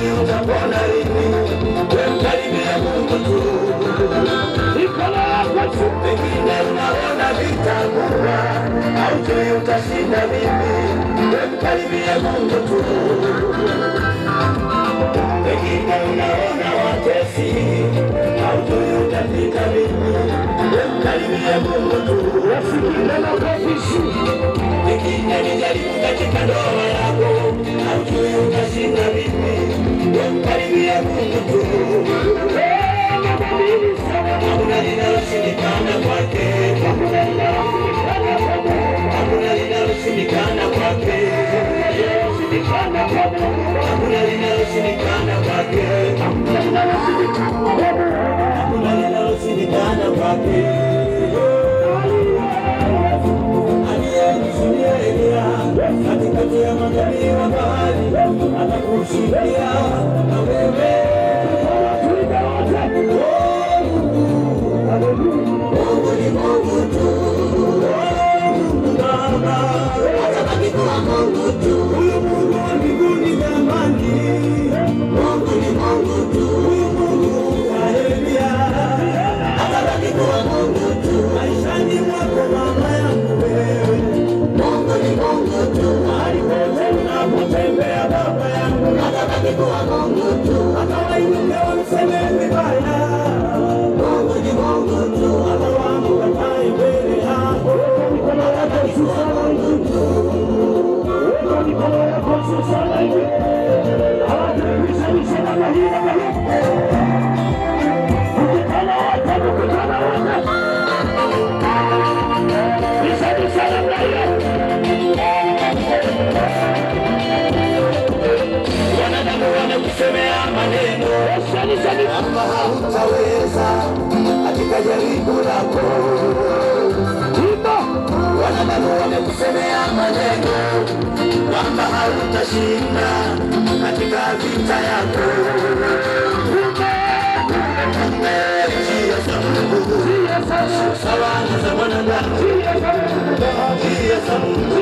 haujui utapona lini. Mkaribie Mungu tu. Mikono yako juu. Pengine unaona vitakuwa, haujui utashinda vipi. Mkaribie Mungu tu. Pengine unaona watesi, haujui utapita vipi. Mkaribie Mungu tu. Wasikile na ukafishi. Pengine nijaribu katika ndoa yako, haujui utashinda vipi. Mkaribie Mungu tu. Hakuna linaloshindikana kwake. Hakuna linaloshindikana kwake. Hakuna linaloshindikana kwake. Hakuna linaloshindikana kwake. Aliyemshindia Elia katikati ya magharibi wa bahari, atakushindia na wewe. Mungu ni Mungu tu. Atabaki kuwa Mungu tu. Huyu Mungu wa mbinguni jamani. Mungu ni Mungu tu. Huyu Mungu wa Elia atabaki kuwa Mungu tu. Maishani mwako mama yangu wewe, Mungu ni Mungu tu. Alipote unapotembea baba yangu, atabaki kuwa Mungu tu. Atawainuke wamseme vibaya, Mungu ni Mungu tu. Atawaamka kae mbele yako, mikono yako susana hivi, mikono yako susana hivi. Hawatumisha na mahira mahira. Mkutano wote. Nisani sana mnaya. Wanadamu wanakusemea maneno. Nisani kwamba hautaweza katika jaribu lako. Wanadamu wanakusemea maneno kwamba hautashinda katika vita yako. Njia za Mungu sawa na za mwanadamu. Njia za Mungu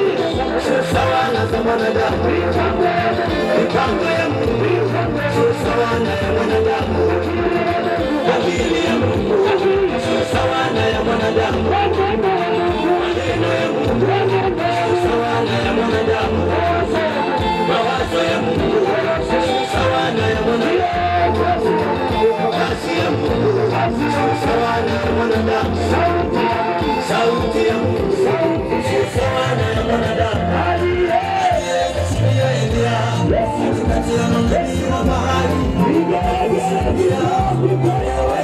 sawa na za mwanadamu. Mipango ya Mungu sawa na ya mwanadamu. Akili ya Mungu sawa na ya mwanadamu. Maneno ya Mungu sawa na ya mwanadamu. Mawazo ya Mungu sawa na ya mwanadamu. Kazi ya Mungu sawa na ya mwanadamu. Sauti ya Mungu sawa na ya mwanadamu. Aliyemshindia Elia katikati ya magharibi wa bahari, akamshindia wewe.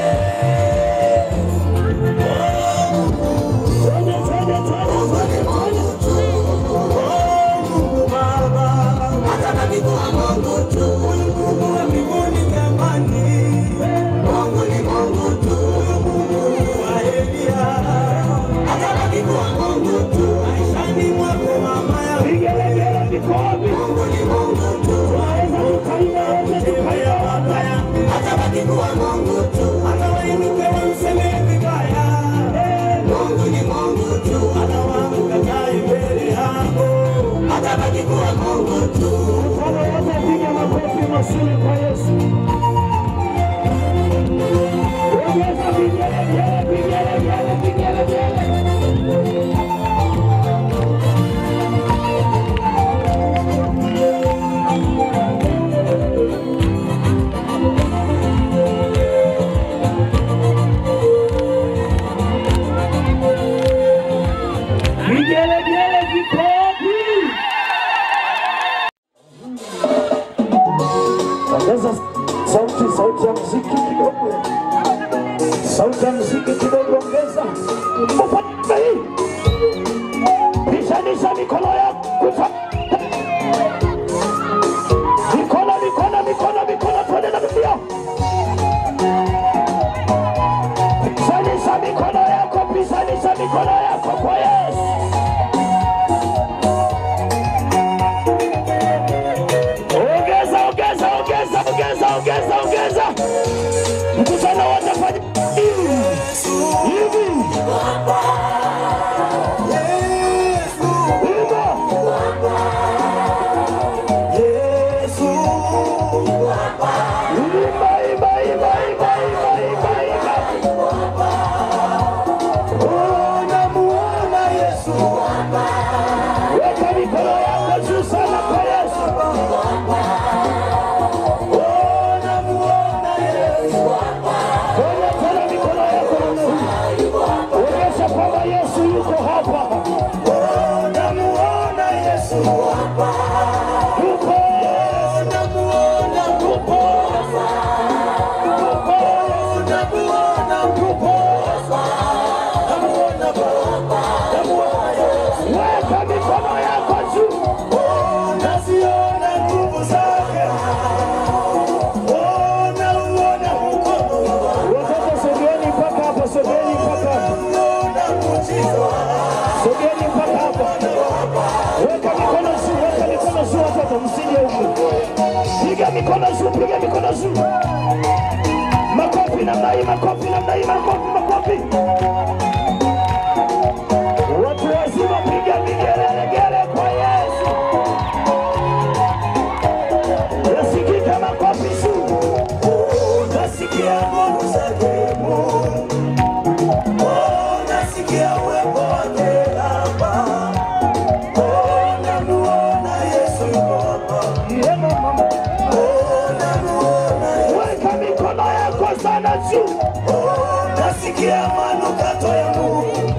Atabaki kuwa Mungu tu. Mungu wa mbinguni jamani. Mungu ni Mungu tu. Mungu wa Elia atabaki kuwa Mungu tu. Maishani mwako mama ya vigelegele vikobi. Mungu ni Mungu tu. Atabaki kuwa Mungu tu. Atawainuke wamseme vibaya. Mungu ni Mungu tu. Atawaamka kae mbele yako, atabaki kuwa Mungu tu. Mfano wote piga makofi mazuri kwa Yesu. Ongeza vigelegele, vigelegele, vigelegele. Vigelegele vikopi. Ongeza sauti ya muziki kidogo. Sauti ya muziki kidogo ongeza. Ufanye hii. Pishanisha mikono yako. Mikono twende na mbio. Pishanisha mikono yako, pishanisha mikono yako kwa Yesu. Ongeza. Mkutano wote fanya hivi. Yesu. Piga mikono juu, piga mikono juu. Makofi namna hii, makofi namna hii, makofi, makofi. Watu wazima piga vigelegele kwa Yesu. Nasikika makofi juu. Nasikia nguvu zake Mungu. Nasikia uwepo wake hapa. Namuona Yesu yuko hapa. Weka mikono yako sana juu. Nasikia manukato ya Mungu.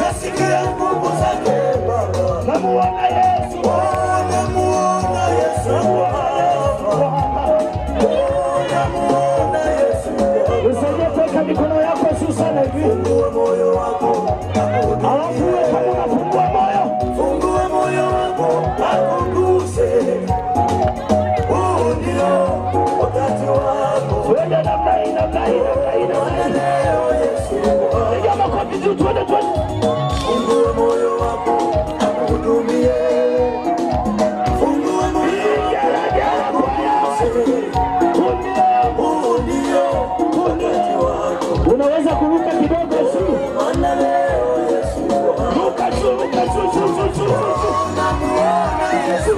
Nasikia nguvu zake Baba. Namuona Yesu. Namuona Yesu. Namuona Yesu. Usaidie kuweka mikono yako juu sana hivi. Fungua moyo wako. Alafu kama unafungua moyo, fungua moyo wako akuguse. Ndio wakati wako. Twende namna hii, namna hii, namna hii, namna hii. Leo Yesu. Piga makofi juu, twende, twende. Fungua moyo wako akuhudumie. Fungua moyo wako akuguse. Ndio wakati wako. Unaweza kuruka kidogo juu. Maana leo Yesu. Ruka juu, ruka juu, juu, juu, juu. Namuona Yesu.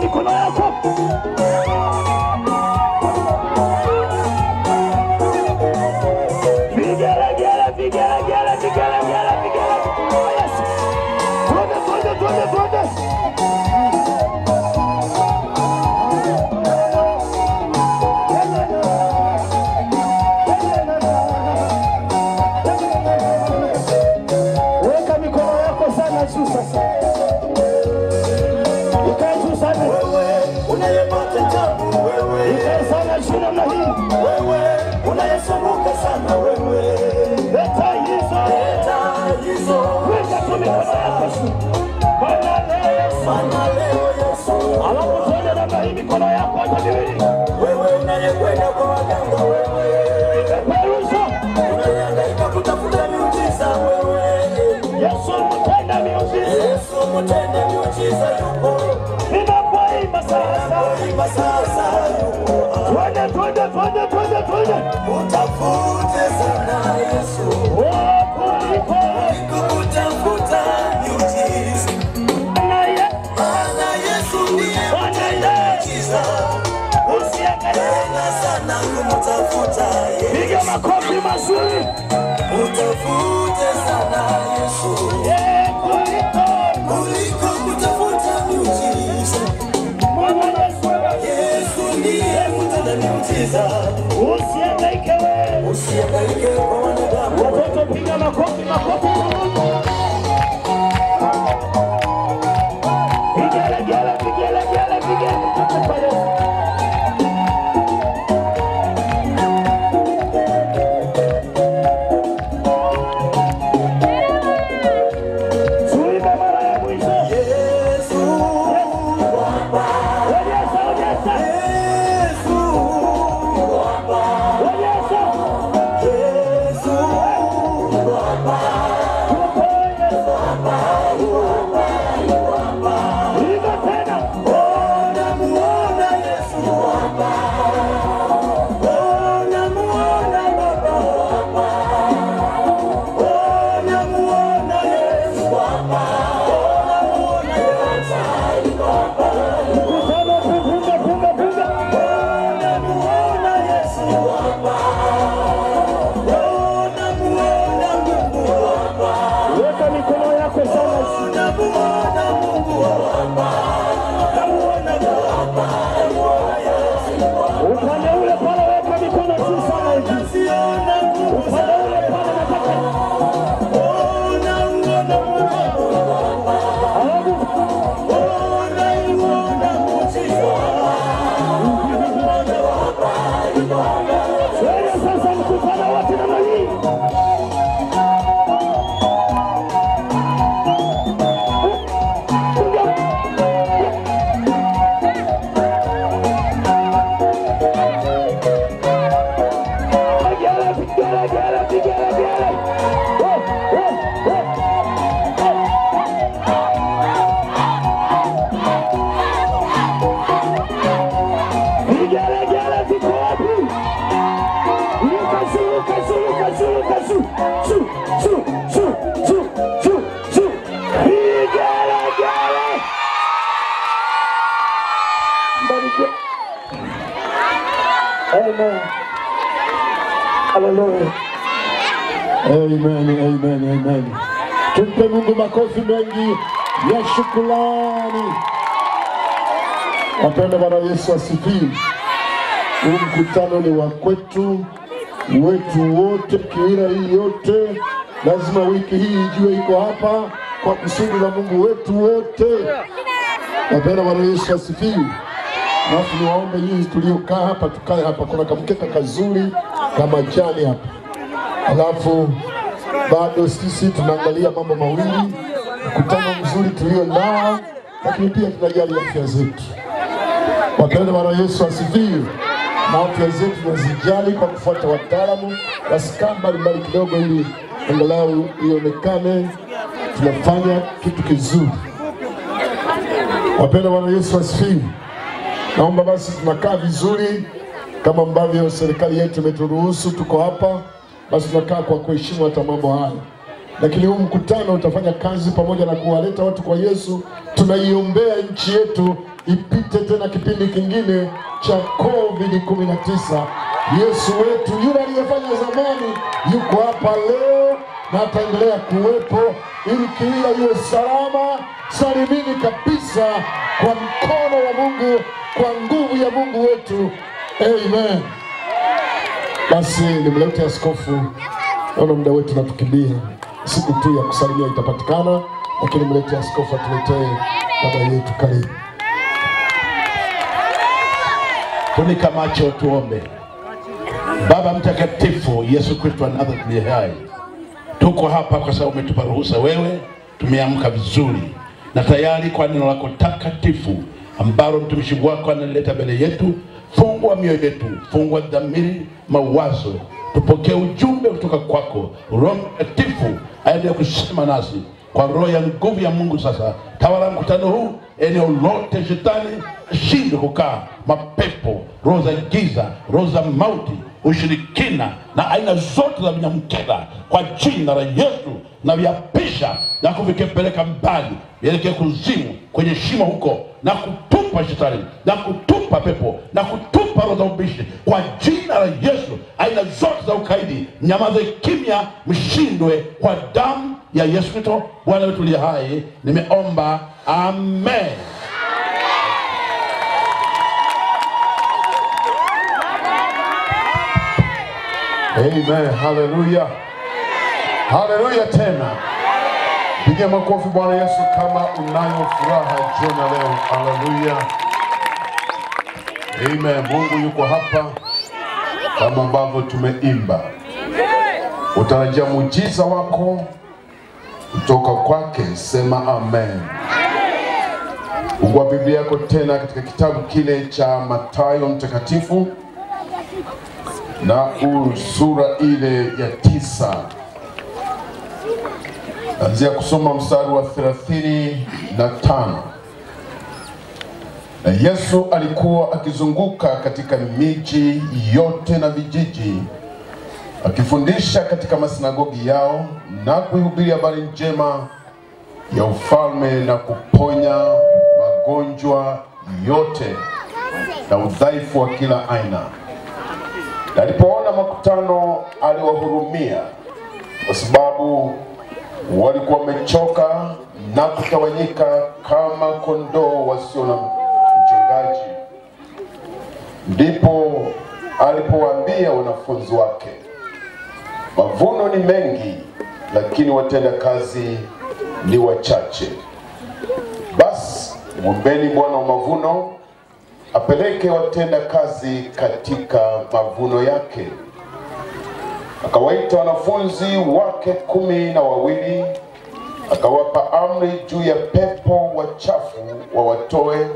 Mikono yako vigelegele, vigelegele, vigelegele, vigelegele. Oh yes. Twende, twende, twende, twende. Weka mikono yako sana juu sasa. Unayepata tabu wewe, ikae sana juu namna hii. Wewe unayesumbuka sana wewe, leta hizo, leta hizo. Weka tu mikono yako juu. Bwana leo Yesu. Alafu twende namna hii, mikono yako hata miwili. Wewe unayekwenda kwa waganga wewe, peperusa. Unayehangaika kutafuta miujiza wewe, Yesu mtenda miujiza. Yesu mtenda miujiza yupo. Sasa twende, twende, twende, twende, twende. Utafute sana Yesu. Kuliko kutafuta miujiza. Maana Yesu ndiye miujiza. Usiangalie sana kumtafuta Yesu. Piga makofi mazuri. Utafute sana Yesu. Kuliko kutafuta miujiza. Yesu ndiye mtenda miujiza. Usihangaike wewe, usihangaike pekee kwa wanadamu. Watoto piga makofi, makofi. Vigele, vigele. Tuimbe mara ya mwisho. Yesu Baba, Onyesha. Yesu Baba, Onyesha. Yesu Baba, Imba tena. namuona Yesu Baba, namuona Baba, namuona Yesu Baba, namuona Yesu Baba, Kusema funga. namuona Yesu Baba, namuona Mungu Baba, Weka mikono yako sana. namuona Mungu Baba, namuona Baba, namuona Yesu Baba. Upande ule pale weka mikono juu sana hivi. Siona nguvu Upande ule pale nataka. namuona Mungu Baba, Alafu namuona muujiza. wewe sasa mkutano wote namna hii. Vigele. Vigele viko wapi? Luka. Shoo. Vigele. Barikiwa. Amen. Hallelujah. Amen. Tumpe Mungu makofi mengi ya shukrani. Wapenda Bwana Yesu asifiwe. Huu mkutano ni wa kwetu, wetu wote, Kiwira hii yote. Lazima wiki hii ijue iko hapa kwa kusudi la Mungu wetu wote. Wapenda Bwana Yesu asifiwe. Alafu niwaombe nyinyi tuliokaa hapa tukae hapa. Kuna kamkeka kazuri kama jani hapa. Alafu bado sisi tunaangalia mambo mawili, mkutano mzuri tulio nao, lakini pia tunajali afya zetu. Wapenda Bwana Yesu asifiwe. Na afya zetu tunazijali kwa kufuata wataalamu. Basi kaa mbali kidogo ili angalau ionekane tunafanya kitu kizuri. Wapenda Bwana Yesu asifiwe. Naomba basi tunakaa vizuri kama ambavyo serikali yetu imeturuhusu tuko hapa. Basi tunakaa kwa kuheshimu hata mambo haya. Lakini huu mkutano utafanya kazi pamoja na kuwaleta watu kwa Yesu. Tunaiombea nchi yetu ipite tena kipindi kingine cha COVID-19. Yesu wetu yule aliyefanya zamani yuko hapa leo na ataendelea kuwepo ili Kiwira iwe salama salimini kabisa kwa mkono wa Mungu, kwa nguvu ya Mungu wetu. Amen. Basi nimlete askofu. Naona muda wetu natukimbia. Siku tu ya kusalimia itapatikana, lakini mlete askofu atuletee baba yetu. Karibu. Funika macho tuombe. Baba mtakatifu, Yesu Kristo wa Nazareti aliye hai, tuko hapa kwa sababu umetupa ruhusa wewe. Tumeamka vizuri na tayari kwa neno lako takatifu ambalo mtumishi wako analeta mbele yetu. Fungua mioyo yetu, fungua dhamiri, mawazo, tupokee ujumbe kutoka kwako. Roho Mtakatifu aendelee kusema nasi kwa roho ya nguvu ya Mungu. Sasa tawala mkutano huu, eneo lote shetani ashindwe kukaa. Mapepo, roho za giza, roho za mauti, ushirikina na aina zote za mnyamkela, kwa jina la Yesu na viapisha na kuvikepeleka mbali, vielekee kuzimu, kwenye shimo huko, na kutupa shetani, na kutupa pepo, na kutupa roho za ubishi kwa jina la Yesu. Aina zote za ukaidi nyamaze kimya, mshindwe kwa damu ya Yesu Kristo Bwana wetu aliye hai. Nimeomba, amen. Amen. Hallelujah. Hallelujah tena. Pigia makofi Bwana Yesu kama unayo furaha jioni leo. Hallelujah. Amen. Mungu yuko hapa kama ambavyo tumeimba. Utarajia muujiza wako kutoka kwake, sema amen. Fungua Biblia yako tena katika kitabu kile cha Mathayo mtakatifu na sura ile ya 9. Anzia kusoma mstari wa 35. Na Yesu alikuwa akizunguka katika miji yote na vijiji, akifundisha katika masinagogi yao na kuhubiri habari njema ya ufalme na kuponya magonjwa yote na udhaifu wa kila aina. Na alipoona makutano aliwahurumia, kwa sababu walikuwa wamechoka na kutawanyika kama kondoo wasio na mchungaji. Ndipo alipowaambia wanafunzi wake, mavuno ni mengi, lakini watenda kazi ni wachache. Basi mwombeni Bwana wa mavuno apeleke watenda kazi katika mavuno yake. Akawaita wanafunzi wake 12, akawapa amri juu ya pepo wachafu wawatoe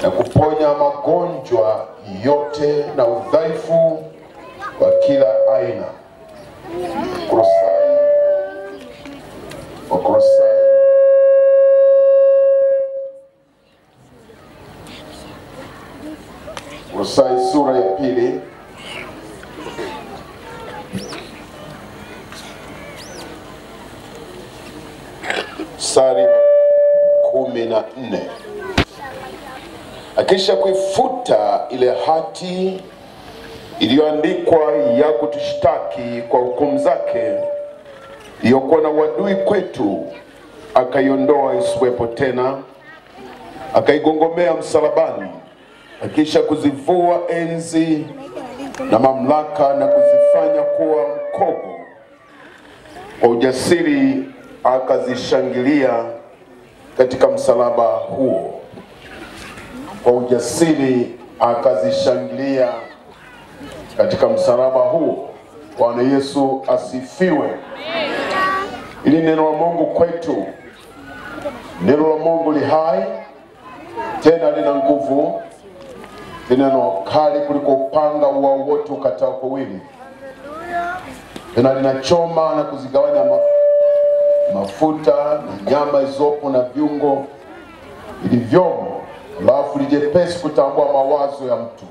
na kuponya magonjwa yote na udhaifu wa kila aina. Kolosai sura ya 2 mstari 14. Akisha kuifuta ile hati iliyoandikwa ya kutushtaki kwa hukumu zake, iliyokuwa na uadui kwetu, akaiondoa isiwepo tena, akaigongomea msalabani. Akisha kuzivua enzi na mamlaka na kuzifanya kuwa mkogo, kwa ujasiri akazishangilia katika msalaba huo. Kwa ujasiri akazishangilia katika msalaba huo. Bwana Yesu asifiwe. Ili neno la Mungu kwetu, neno la Mungu li hai, tena lina nguvu, neno kali kuliko upanga wowote ukatao kuwili, tena linachoma na kuzigawanya mafuta na nyama izopo na viungo vilivyomo, alafu lijepesi kutambua mawazo ya mtu.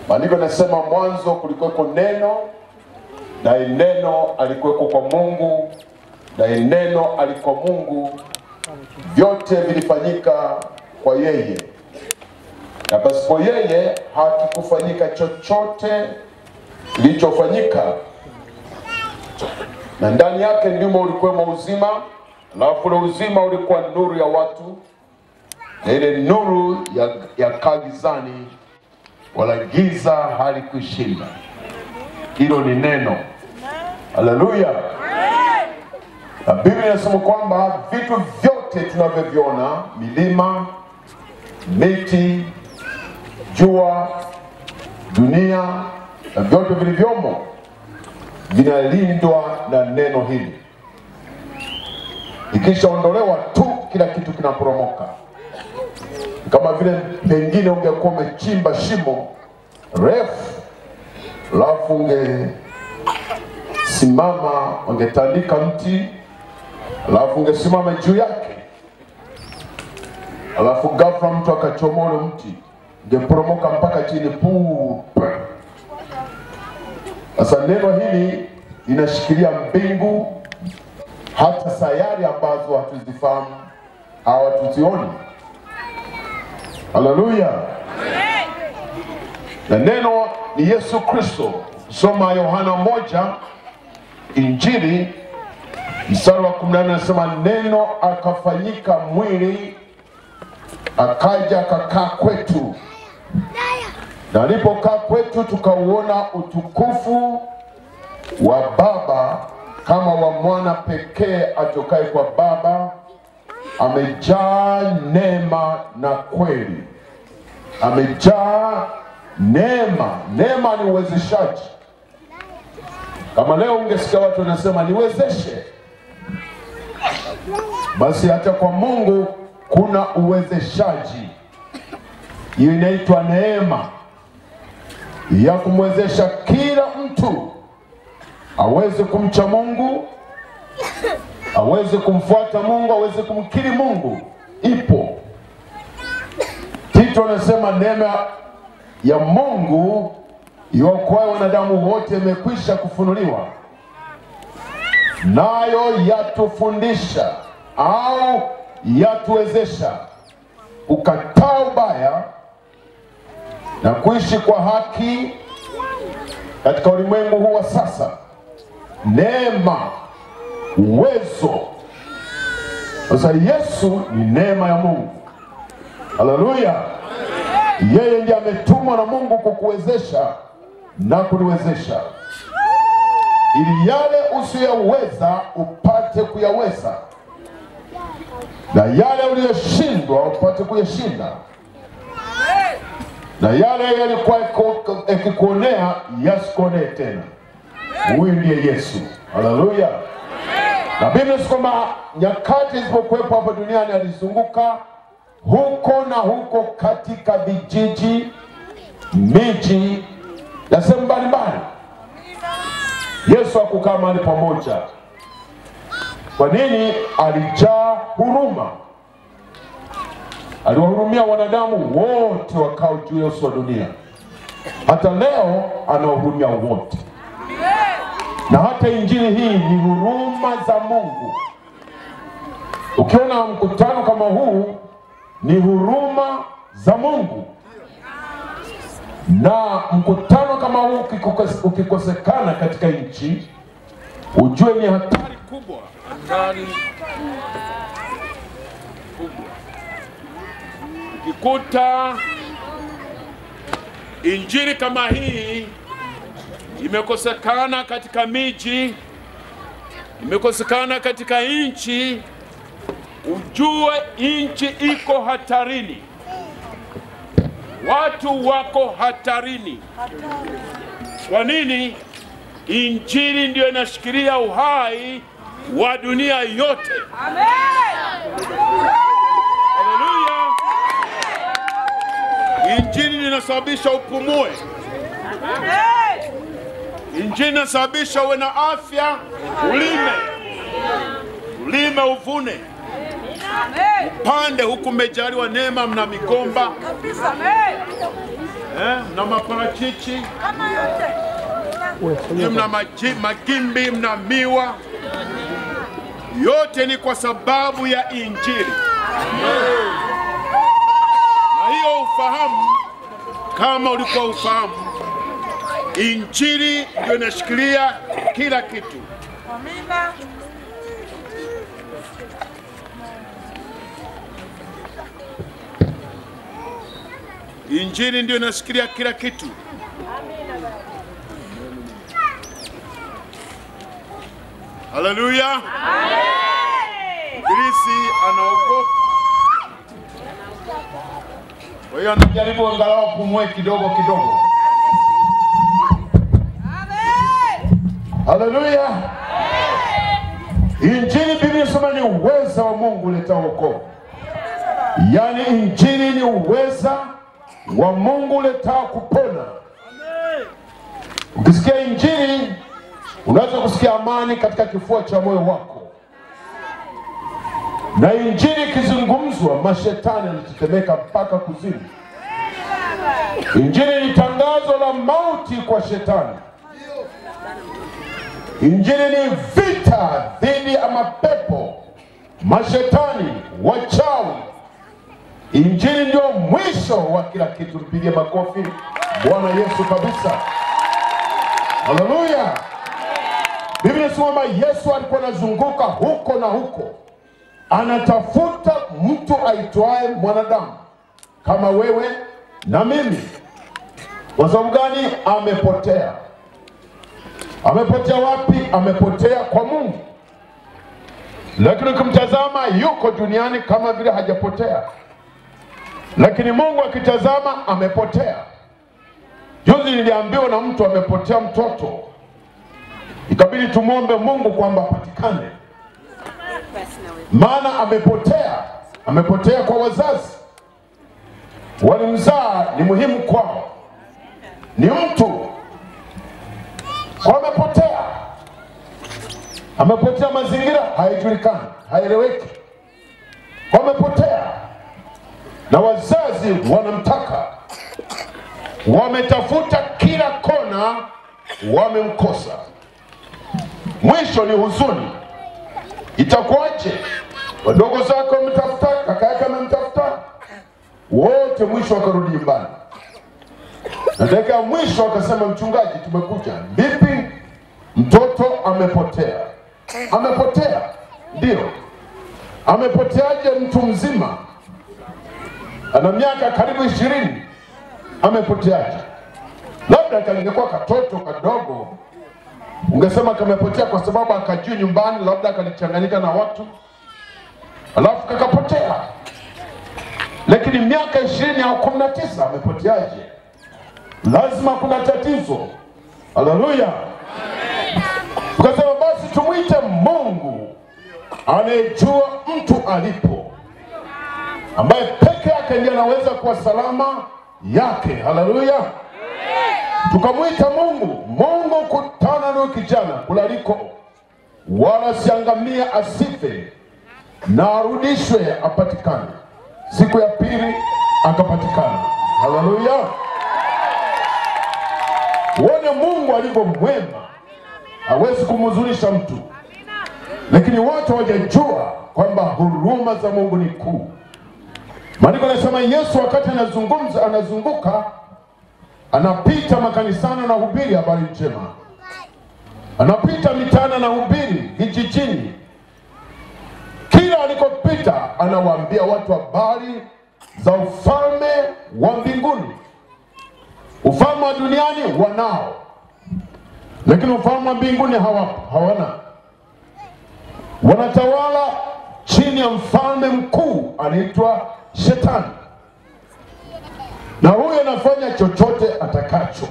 Maandiko yanasema mwanzo kulikuweko neno, na neno alikuweko kwa Mungu, na neno alikuwa Mungu. Vyote vilifanyika kwa yeye, na pasipo yeye hakikufanyika chochote kilichofanyika. Na ndani yake ndimo ulikuwa uzima, alafu ule uzima ulikuwa nuru ya watu, na ile nuru ya kagizani, wala giza halikuishinda. Hilo ni neno. Haleluya. Na Biblia inasema kwamba vitu vyote tunavyoviona, milima, miti, jua, dunia na vyote vilivyomo, vinalindwa na neno hili. Ikishaondolewa tu, kila kitu kinaporomoka. Kama vile pengine ungekuwa umechimba shimo refu, alafu ungesimama, ungetandika mti, alafu ungesimama juu yake, alafu ghafla mtu akachomoa ule mti, ungeporomoka mpaka chini puu. Sasa neno hili linashikilia mbingu, hata sayari ambazo hatuzifahamu au hatuzioni. Haleluya. Na neno ni Yesu Kristo. Soma Yohana 1 Injili mstari wa 14, anasema neno akafanyika mwili, akaja akakaa kwetu, Na alipokaa kwetu tukauona utukufu wa Baba kama wa mwana pekee atokaye kwa Baba, amejaa neema na kweli. Amejaa neema. Neema ni uwezeshaji. Kama leo ungesikia watu wanasema niwezeshe, basi hata kwa Mungu kuna uwezeshaji. Hiyo inaitwa neema, ya kumwezesha kila mtu aweze kumcha Mungu, aweze kumfuata Mungu, aweze kumkiri Mungu. Ipo. Tito anasema neema ya Mungu iokoayo wanadamu wote imekwisha kufunuliwa, nayo yatufundisha au yatuwezesha kukataa ubaya na kuishi kwa haki katika ulimwengu huu wa sasa. Neema, uwezo. Sasa Yesu ni neema ya Mungu. Haleluya. Yeye ndiye ametumwa na Mungu kukuwezesha na kuniwezesha, ili yale usiyoweza upate kuyaweza, na yale uliyoshindwa upate kuyashinda, na yale yalikuwa yakikuonea yasikuonee tena. Huyu ndiye Yesu. Haleluya. Na Biblia inasema kwamba nyakati zilipokuwepo hapa duniani alizunguka huko na huko katika vijiji, miji na sehemu mbalimbali. Yesu hakukaa mahali pamoja. Kwa nini? Alijaa huruma. Aliwahurumia wanadamu wote wakao juu ya uso wa dunia. Hata leo anawahurumia wote. Na hata injili hii ni huruma za Mungu. Ukiona mkutano kama huu, ni huruma za Mungu. Na mkutano kama huu ukikosekana katika nchi, ujue ni hatari kubwa. Hatari kubwa. Ukikuta injili kama hii imekosekana katika miji, imekosekana katika nchi, ujue nchi iko hatarini. Watu wako hatarini. Kwa nini? Injili ndio inashikilia uhai wa dunia yote. Amen. Haleluya. Injili inasababisha upumue. Amen. Injili inasababisha uwe na afya, ulime uvune. Upande huku mmejaliwa neema, mna migomba, mna maparachichi, mna magimbi, mna miwa. Yote ni kwa sababu ya injili. Na hiyo ufahamu, kama ulikuwa ufahamu, injili ndio inashikilia kila kitu. Amina. Injili ndio inashikilia kila kitu. Haleluya. Ibilisi anaogopa. Kwa hiyo anajaribu angalau kumwe kidogo kidogo. Haleluya. Injili Biblia inasema ni uweza wa Mungu uletao wokovu. Yaani injili ni uweza wa Mungu uletao kupona. Ukisikia injili, unaweza kusikia amani katika kifua cha moyo wako. Na injili ikizungumzwa, mashetani yanatetemeka mpaka kuzimu. Injili ni tangazo la mauti kwa shetani. Injili ni vita dhidi ya mapepo, mashetani, wachawi. Injili ndio mwisho wa kila kitu. Mpige makofi Bwana Yesu kabisa. Haleluya. Biblia inasema Yesu alikuwa anazunguka huko na huko, anatafuta mtu aitwaye mwanadamu kama wewe na mimi. Kwa sababu gani? Amepotea. Amepotea wapi? Amepotea kwa Mungu. Lakini ukimtazama yuko duniani kama vile hajapotea, lakini Mungu akitazama amepotea. Juzi niliambiwa na mtu amepotea mtoto, ikabidi tumuombe Mungu kwamba apatikane, maana amepotea. Amepotea kwa wazazi, walimzaa, ni muhimu kwao, ni mtu kwa amepotea. Amepotea mazingira, haijulikani, haieleweki, kwa amepotea. Na wazazi wanamtaka, wametafuta kila kona, wamemkosa. Mwisho ni huzuni. Itakuwaje? Wadogo zako wametafuta, kaka yake amemtafuta, wote mwisho wakarudi nyumbani. Na dakika ya mwisho wakasema, mchungaji, tumekuja. Vipi? Mtoto amepotea. Amepotea. Ndio. Amepoteaje mtu mzima? Ana miaka karibu 20. Amepoteaje? Labda kangekuwa katoto kadogo, ungesema kamepotea kwa sababu akajua nyumbani, labda kalichanganyika na watu, alafu kakapotea. Lakini miaka 20 au 19, amepoteaje? Lazima kuna tatizo. Haleluya. Tukasema basi tumuite Mungu anayejua mtu alipo, ambaye peke yake ndiye anaweza kuwa salama yake. Haleluya. Tukamuita Mungu. Mungu, kutana na kijana kulaliko, wala siangamia, asife na arudishwe, apatikane. Siku ya pili akapatikana. Haleluya. Uone Mungu alivyo mwema, hawezi kumhuzunisha mtu. Lakini watu hawajajua kwamba huruma za Mungu ni kuu. Maandiko yanasema Yesu wakati anazunguka, anapita makanisani na hubiri habari njema. Anapita mitaani na hubiri vijijini. Kila alikopita anawaambia watu habari za ufalme wa mbinguni. Ufalme wa duniani wanao, lakini ufalme wa mbinguni hawana. Wanatawala chini ya mfalme mkuu anaitwa Shetani. Na huyo anafanya chochote atakacho.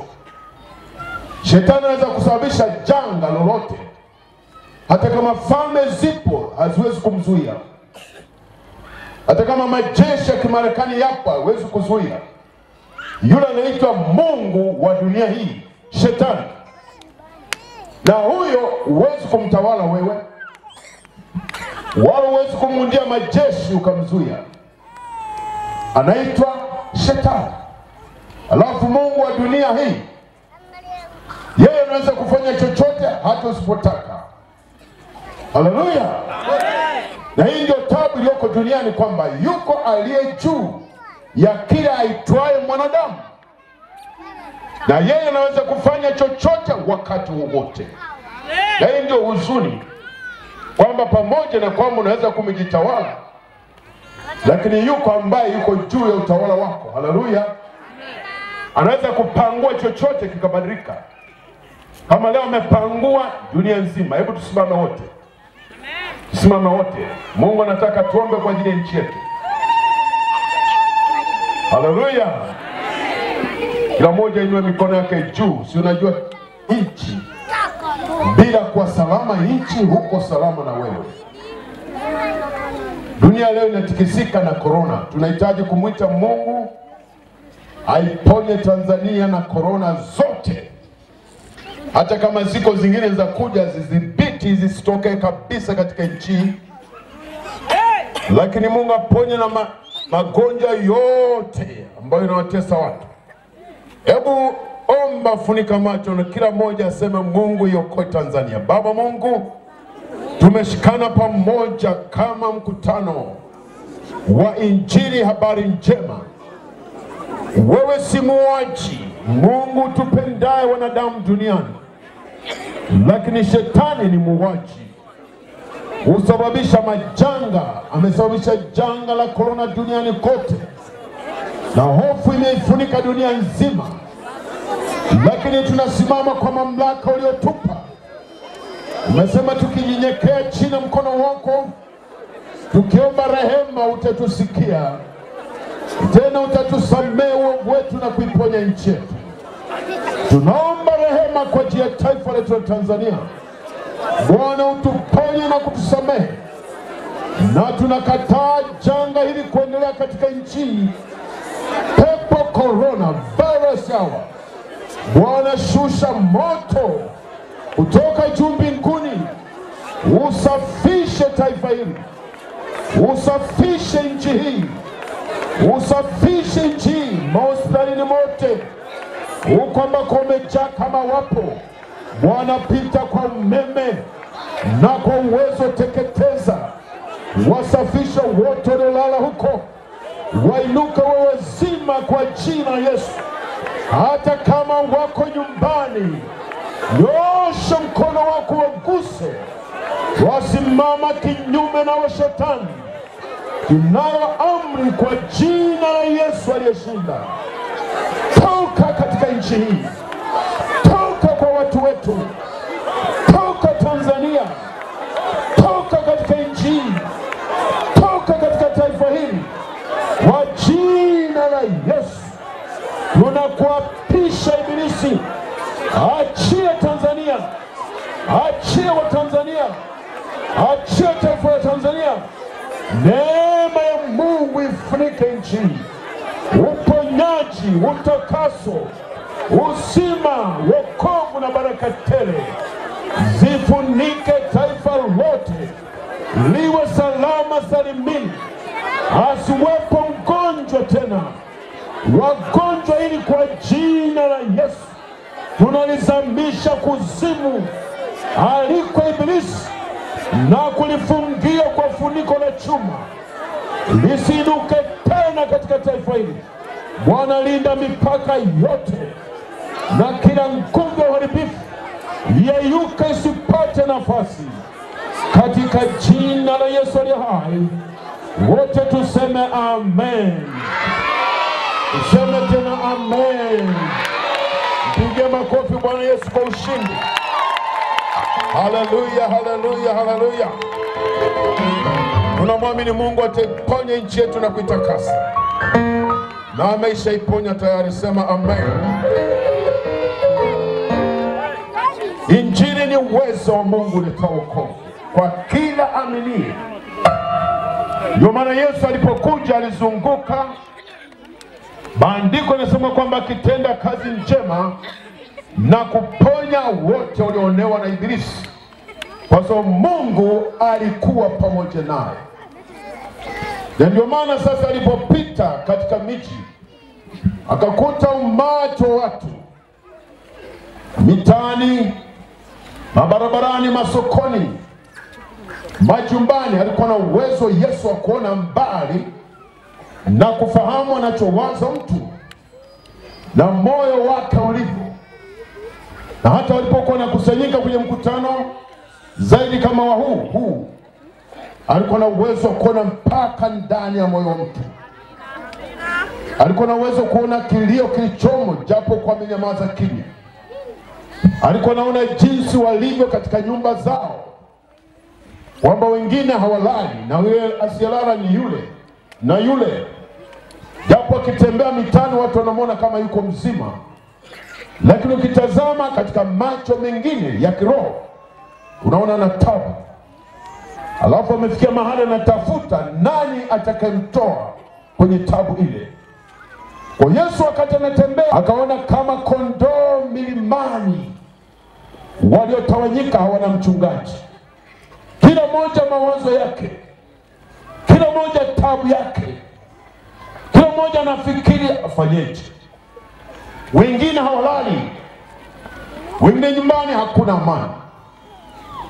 Shetani anaweza kusababisha janga lolote. Hata kama falme zipo, haziwezi kumzuia. Hata kama majeshi ya Kimarekani yapo, hawezi kuzuia. Yule anaitwa mungu wa dunia hii, Shetani. Na huyo huwezi kumtawala wewe, wala huwezi kumundia majeshi ukamzuia. Anaitwa Shetani. Alafu Mungu wa dunia hii, yeye anaweza kufanya chochote hata usipotaka. Haleluya. Na hii ndio tabu iliyoko duniani, kwamba yuko aliye juu ya kila aitwaye mwanadamu, na yeye anaweza kufanya chochote wakati wowote. Na hii ndio huzuni, kwamba pamoja na kwamba unaweza kumjitawala, lakini yuko ambaye yuko juu ya utawala wako. Haleluya. Anaweza kupangua chochote kikabadilika. Kama leo amepangua dunia nzima. Hebu tusimame wote. Tusimame wote. Mungu anataka tuombe kwa ajili ya nchi yetu. Haleluya. Kila mmoja inue mikono yake juu. Si unajua nchi bila kwa salama, nchi huko salama na wewe. Dunia leo inatikisika na corona. Tunahitaji kumwita Mungu aiponye Tanzania na corona zote. Hata kama ziko zingine za kuja, zidhibiti zisitoke kabisa katika nchi. Lakini Mungu aponye na magonjwa yote ambayo yanawatesa watu. Hebu omba, funika macho na kila mmoja aseme, Mungu iokoe Tanzania. Baba Mungu, tumeshikana pamoja kama mkutano wa injili, habari njema. Wewe si muuaji, Mungu tupendaye wanadamu duniani. Lakini Shetani ni muuaji, husababisha majanga. Amesababisha janga la corona duniani kote, na hofu imeifunika dunia nzima. lakini tunasimama kwa mamlaka uliotupa. Umesema tukinyenyekea chini ya mkono wako, tukiomba rehema utatusikia, tena utatusamehe uovu wetu na kuiponya nchi yetu. Tunaomba rehema kwa ajili ya taifa letu la Tanzania. Bwana, utuponye na kutusamehe, na tunakataa janga hili kuendelea katika nchi. Pepo corona virus hawa, Bwana, shusha moto kutoka juu mbinguni, usafishe taifa hili, usafishe nchi hii, usafishe nchi hii, mahospitalini mote huko ambako umejaa kama wapo. Bwana, pita kwa umeme na kwa uwezo, teketeza, wasafisha wote waliolala huko, wainuka wawe wazima kwa jina la Yesu. Hata kama wako nyumbani, nyosha mkono wako waguse, wasimama kinyume na wa shetani. Tunayo amri kwa jina la Yesu aliyeshinda. Toka katika nchi hii, toka kwa watu wetu, toka Tanzania, toka katika nchi hii, toka katika taifa hili kwa jina la Yesu. Tunakuapisha ibilisi, achia Tanzania, achia wa Tanzania, achia taifa la Tanzania. Neema ya Mungu ifunike nchi, uponyaji, utakaso, uzima, wokovu na baraka tele zifunike taifa lote, liwe salama salimini, asiwepo mgonjwa tena, wagonjwa, ili kwa jina la Yesu tunalizamisha kuzimu aliko ibilisi na kulifungia kwa funiko la chuma, lisiinuke tena katika taifa hili. Bwana, linda mipaka yote na kila nguvu ya uharibifu yeyuka isipate nafasi, katika jina la Yesu aliye hai. Wote tuseme amen. Tuseme tena amen. Mpige makofi Bwana Yesu kwa ushindi. Haleluya, haleluya, haleluya. Tunamwamini Mungu ataiponya nchi yetu na kuitakasa, na ameshaiponya tayari. Sema amen. Injili ni uwezo wa Mungu uletao wokovu kwa kila aminiye. Ndio maana Yesu alipokuja alizunguka. Maandiko yanasema kwamba akitenda kazi njema na kuponya wote walioonewa na ibilisi, kwa sababu Mungu alikuwa pamoja naye. Na ndio maana sasa alipopita katika miji, akakuta umati wa watu mitaani, mabarabarani, masokoni, majumbani. Alikuwa na uwezo Yesu wa kuona mbali na kufahamu anachowaza mtu na moyo wake ulivyo. Na hata walipokuwa nakusanyika kwenye mkutano zaidi kama wa huu, alikuwa na uwezo wa kuona mpaka ndani ya moyo wa mtu. Alikuwa na uwezo kuona kilio kilichomo japo kwa mnyamaza kimya. Alikuwa naona jinsi walivyo katika nyumba zao, kwamba wengine hawalali na yule asiyelala ni yule na yule. Japo akitembea mitani watu wanamwona kama yuko mzima, lakini ukitazama katika macho mengine ya kiroho unaona ana tabu. Alafu amefikia mahali anatafuta nani atakayemtoa kwenye tabu ile. Kwa Yesu wakati anatembea akaona kama kondoo milimani waliotawanyika hawana mchungaji. Kila mmoja mawazo yake, kila mmoja tabu yake, kila mmoja anafikiri afanyeje. Wengine hawalali, wengine nyumbani hakuna amani,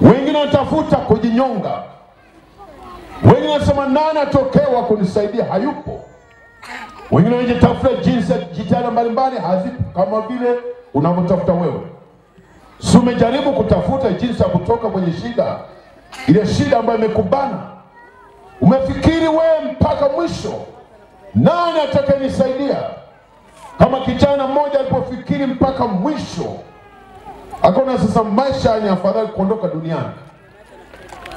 wengine wanatafuta kujinyonga, wengine wanasema nani atokewa kunisaidia, hayupo. Wengine wanajitafuta jinsi ya jitihada mbalimbali, hazipo kama vile unavyotafuta wewe. Si umejaribu kutafuta jinsi ya kutoka kwenye shida, ile shida ambayo imekubana? Umefikiri wewe mpaka mwisho, nani atakayenisaidia? Kama kijana mmoja alipofikiri mpaka mwisho, akaona sasa maisha ni afadhali kuondoka duniani.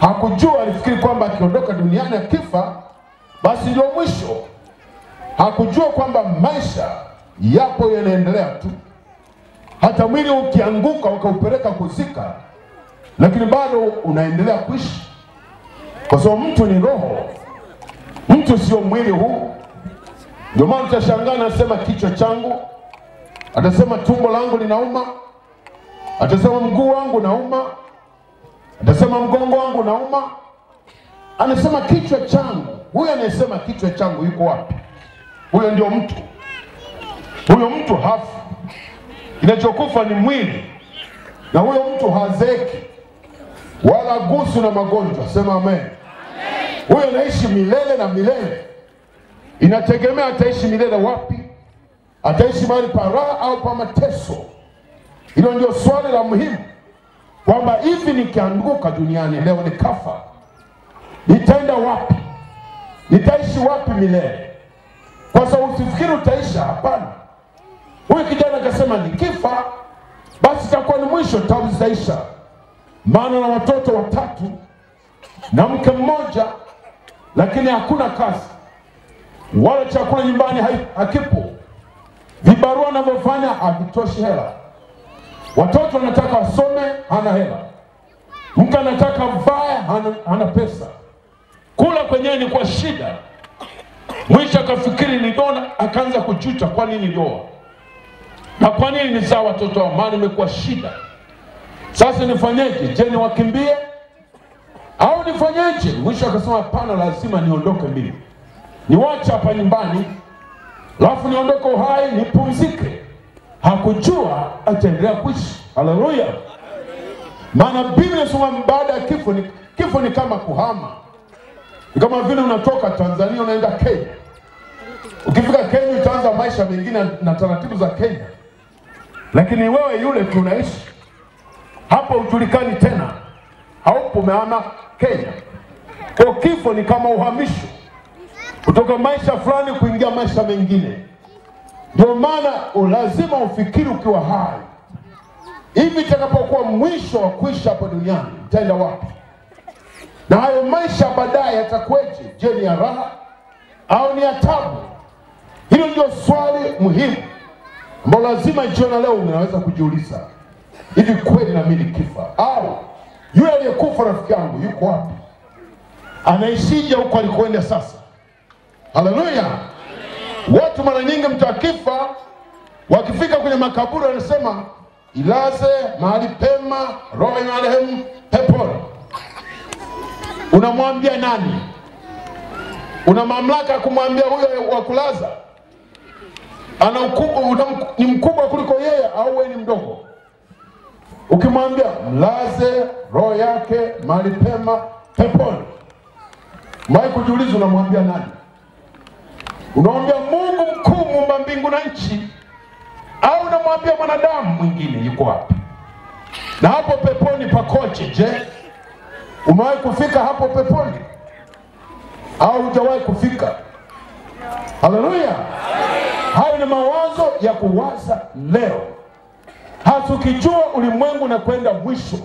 Hakujua, alifikiri kwamba akiondoka duniani akifa basi ndio mwisho. Hakujua kwamba maisha yapo yanaendelea tu. Hata mwili ukianguka ukaupeleka kuzika, lakini bado unaendelea kuishi. Kwa sababu mtu ni roho, mtu sio mwili huu. Ndio maana utashangaa anasema kichwa changu, atasema tumbo langu linauma, atasema mguu wangu nauma, atasema mgongo wangu nauma, anasema kichwa changu. Huyo anayesema kichwa changu yuko wapi? Huyo ndio mtu. Huyo mtu hafi. Kinachokufa ni mwili, na huyo mtu hazeki wala gusu na magonjwa. Sema amen. Huyo anaishi milele na milele. Inategemea ataishi milele wapi. Ataishi mahali pa raha au pa mateso. Hilo ndio swali la muhimu, kwamba hivi nikianguka duniani leo nikafa, nitaenda wapi? Nitaishi wapi milele? Kwa sababu usifikiri utaisha. Hapana. Huyu kijana akasema nikifa basi itakuwa ni mwisho, tabu zitaisha. Maana na watoto 3 na mke mmoja, lakini hakuna kazi wala chakula nyumbani hakipo. Vibarua anavyofanya havitoshi hela. Watoto wanataka wasome, hana hela. Mke anataka vae, hana pesa. Kula kwenyewe ni kwa shida. Mwisho akafikiri ni dona, akaanza kujuta, kwa nini nilioa? Na kwa nini nizaa watoto wa maana imekuwa shida? Sasa nifanyeje? Je, niwakimbie au nifanyeje? Mwisho akasema hapana, lazima niondoke mbili. Niwache hapa nyumbani, alafu niondoke uhai nipumzike. Hakujua ataendelea kuishi. Haleluya. Maana Biblia inasema baada ya kifo ni kama kuhama. Ni kama vile unatoka Tanzania unaenda Kenya. Ukifika Kenya utaanza maisha mengine na taratibu za Kenya. Lakini wewe yule tunaishi hapo ujulikani tena. Haupo, umehama Kenya. Kwa kifo ni kama uhamisho kutoka maisha fulani kuingia maisha mengine. Ndio maana lazima ufikiri ukiwa hai, hivi itakapokuwa mwisho wa kuishi hapa duniani utaenda wapi? Na hayo maisha baadaye yatakuweje? Je, ni ya raha au ni ya tabu? Hilo ndio swali muhimu ambalo lazima jioni leo unaweza kujiuliza. Hivi kweli na mimi nikifa, au yule aliyekufa rafiki yangu yuko wapi? Anaishije huko alikoenda sasa? Haleluya. Watu mara nyingi mtu akifa, wakifika kwenye makaburi wanasema ilaze mahali pema roho ya marehemu peponi. Unamwambia nani? Una mamlaka ya kumwambia huyo wa kulaza? Ana ukubwa, ni mkubwa kuliko yeye au wewe ni mdogo? Ukimwambia mlaze roho yake mahali pema peponi, mwae kujiuliza unamwambia nani? Unamwambia Mungu mkuu muumba mbingu na nchi, au unamwambia mwanadamu mwingine yuko wapi? Na hapo peponi pakoje? Je, umewahi kufika hapo peponi au hujawahi kufika? Haleluya. Hayo ni mawazo ya kuwaza leo, hasa ukijua ulimwengu na kwenda mwisho,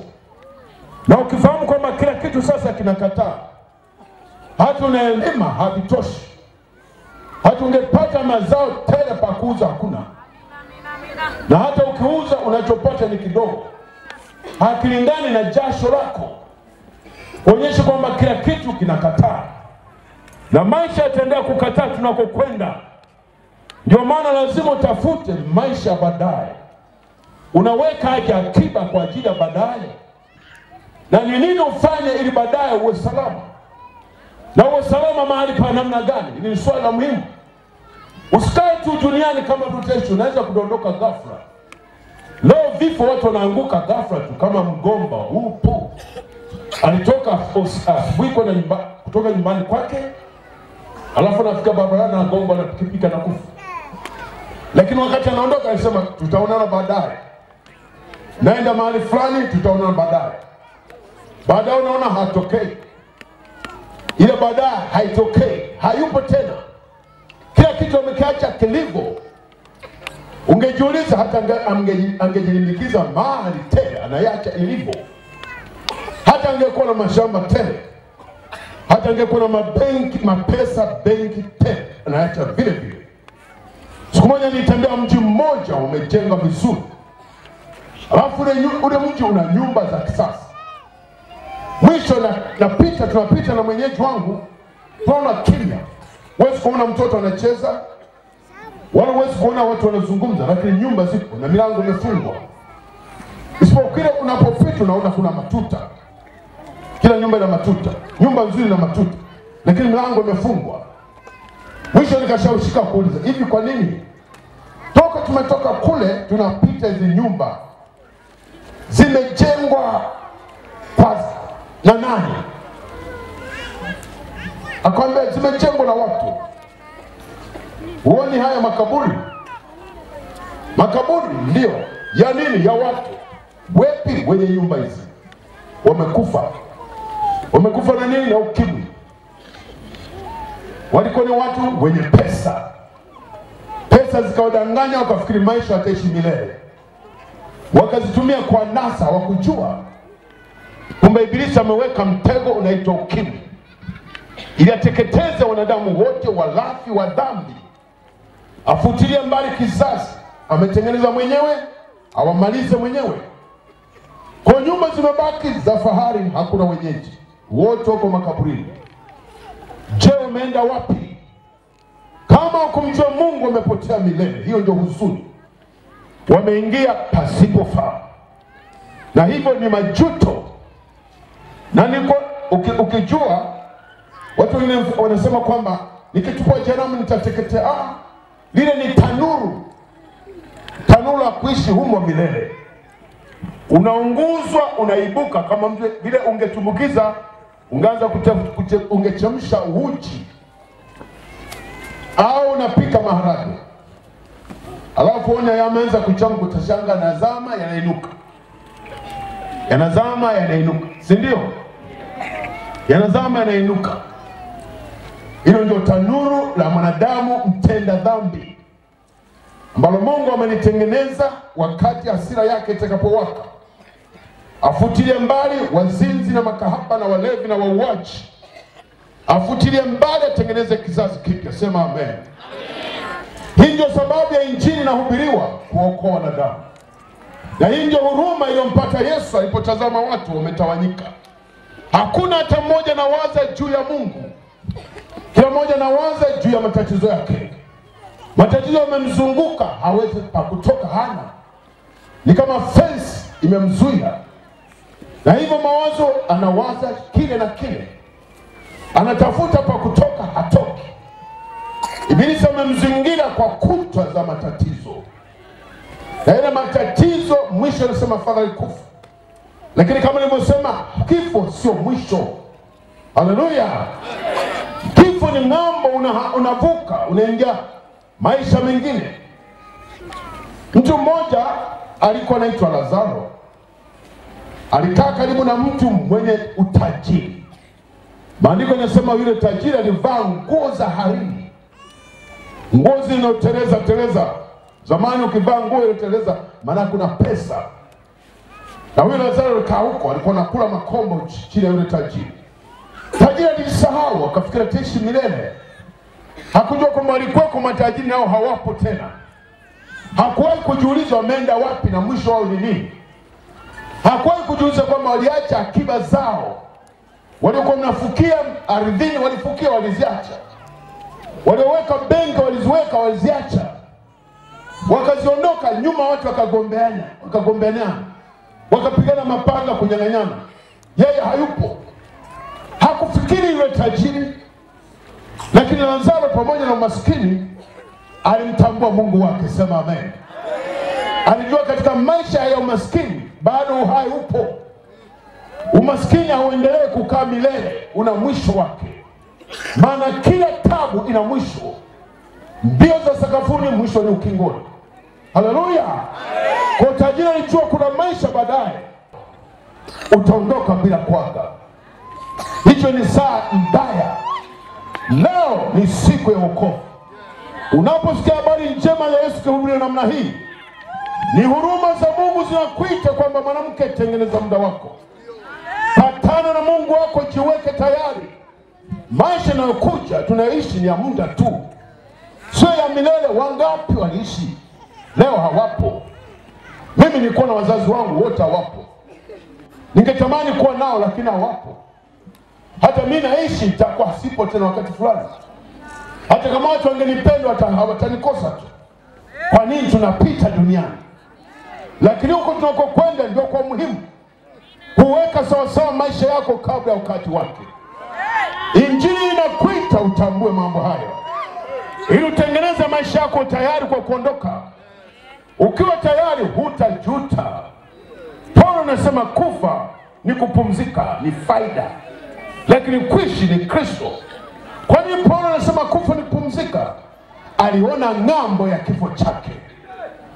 na ukifahamu kwamba kila kitu sasa kinakataa. Hata unaelima havitoshi, hata ungepata mazao tele pa kuuza hakuna, na hata ukiuza unachopata ni kidogo, hakilingani na jasho lako, kuonyesha kwamba kila kitu kinakataa. Na maisha yataendelea kukataa tunakokwenda. Ndio maana lazima utafute maisha baadaye. Unaweka akiba kwa ajili ya baadaye. Na ni nini ufanye ili baadaye uwe salama? Na uwe salama mahali pa namna gani? Ni swali la muhimu. Usikae tu duniani kama tutaishi, unaweza kudondoka ghafla. Leo vifo watu wanaanguka ghafla tu kama mgomba upo. Alitoka asubuhi kutoka nyumbani kwake, alafu anafika barabarani na gomba na pikipiki na kufa. Lakini wakati anaondoka alisema tutaonana baadaye. Naenda mahali fulani tutaonana baadaye. Baadaye unaona hatokei. Ile baadaye haitokei, hayupo tena. Kila kitu amekiacha kilivyo. Ungejiuliza hata angejilimbikiza mali tele anayacha ilivyo. Hata angekuwa na mashamba tele. Hata angekuwa na mapesa benki tele anayacha vile vile. Siku moja nilitembea mji mmoja umejenga vizuri. Alafu ule mji una nyumba za kisasa. Mwisho tunapita na mwenyeji wangu, tunaona kimya. Huwezi kuona mtoto anacheza, wala huwezi kuona watu wanazungumza, lakini nyumba zipo na milango imefungwa. Isipokuwa unapopita unaona kuna matuta. Kila nyumba ina matuta, nyumba nzuri na matuta, lakini milango imefungwa. Mwisho nikashawishika kuuliza, hivi kwa nini? Tumetoka kule tunapita hizi nyumba zimejengwa na nani? Akamwambia zimejengwa na watu. Huoni haya makaburi? Makaburi ndio ya nini? Ya watu. Wepi wenye nyumba hizi wamekufa. Wamekufa na nini? Na ukimwi. Walikuwa ni watu wenye pesa. Pesa zikawadanganya wakafikiri maisha wataishi milele. Wakazitumia kwa nasa wakujua. Kumbe Ibilisi ameweka mtego unaitwa ukimwi. Ili ateketeze wanadamu wote walafi wa dhambi. Afutilie mbali kizazi. Ametengeneza mwenyewe, awamalize mwenyewe. Kwa nyumba zimebaki za fahari, hakuna wenyeji. Wote wako makaburini. Je, umeenda wapi? Kama kumjua Mungu wamepotea milele. Hiyo ndio huzuni. Wameingia pasipofaa. Na hivyo ni majuto. Na niko ukijua watu wengine wanasema kwamba nikitupwa jehanamu nitateketea. Lile ni tanuru. Tanuru la kuishi humo milele. Unaunguzwa, unaibuka kama mtu vile ungetumbukiza, ungeanza ungechemsha uji. Au unapika maharage. Alafu ona yameanza kuchanga, utashanga nazama yanainuka. Yanazama yanainuka. Si ndio? Yanazama yanainuka. Hilo ndio tanuru la mwanadamu mtenda dhambi. Ambalo Mungu amenitengeneza wakati hasira yake itakapowaka. Afutilie mbali wazinzi na makahaba na walevi na wauaji. Afutilie mbali atengeneze kizazi kipya. Sema amen. Hii ndio sababu ya injili inahubiriwa, kuokoa wanadamu. Na hii ndio huruma iliyompata Yesu alipotazama watu wametawanyika. Hakuna hata mmoja anawaza juu ya Mungu. Kila mmoja anawaza juu ya matatizo yake. Matatizo yamemzunguka, hawezi pa kutoka, hana. Ni kama fence imemzuia. Na hivyo mawazo anawaza kile na kile. Anatafuta pa kutoka, hatoki. Ibilisi amemzingira kwa kutwa za matatizo. Na ile matatizo mwisho anasema afadhali kufa. Lakini kama nilivyosema, kifo sio mwisho. Haleluya. Kifo ni ng'ambo, unavuka, unaingia maisha mengine. Mtu mmoja alikuwa anaitwa Lazaro. Alikaa karibu na mtu mwenye utajiri. Maandiko yanasema yule tajiri alivaa nguo za hariri. Nguo zinazoteleza. Zamani ukivaa nguo iliyoteleza maana kuna pesa. Na huyo Lazaro alikaa huko, alikuwa anakula makombo chini ya yule tajiri. Tajiri alisahau, akafikiri ataishi milele. Hakujua kwamba walikuwa kwa matajiri nao hawapo tena. Hakuwahi kujiuliza wameenda wapi na mwisho wao ni nini. Hakuwahi kujiuliza kwamba waliacha akiba zao. Waliokuwa mnafukia ardhini walifukia, waliziacha. Walioweka benki waliziweka, waliziacha. Wakaziondoka nyuma, watu wakagombeana. Wakapigana mapanga, kunyang'anyana. Yeye hayupo. Hakufikiri yule tajiri. Lakini Lazaro pamoja na umaskini alimtambua Mungu wake. Sema amen. Alijua katika maisha ya umaskini bado uhai upo. Umaskini hauendelee kukaa milele, una mwisho wake. Maana kila tabu ina mwisho. Mbio za sakafuni mwisho ni ukingoni. Haleluya. Kwa tajiri alijua kuna maisha baadaye. Utaondoka bila kuaga. Hicho ni saa mbaya. Leo ni siku ya wokovu. Unaposikia habari njema ya Yesu kuhubiriwa namna hii, ni huruma za Mungu zinakuita kwamba mwanamke, tengeneza muda wako, patana na Mungu wako, jiweke tayari. Maisha yanayokuja tunaishi ni ya muda tu, sio ya milele. Wangapi waliishi leo hawapo? Mimi nilikuwa na wazazi wangu wote hawapo, ningetamani kuwa nao lakini hawapo. Hata mimi naishi itakuwa sipo tena wakati fulani. Hata kama watu wangenipenda hawatanikosa tu. Kwa nini? Tunapita duniani. Lakini huko tunakokwenda ndio kwa muhimu kuweka sawasawa maisha yako kabla ya wakati wake. Injili inakuita utambue mambo hayo, ili utengeneze maisha yako tayari kwa kuondoka. Ukiwa tayari hutajuta. Paulo anasema kufa ni kupumzika, ni faida, lakini kuishi ni Kristo. Kwa nini Paulo anasema kufa ni kupumzika? Aliona ng'ambo ya kifo chake.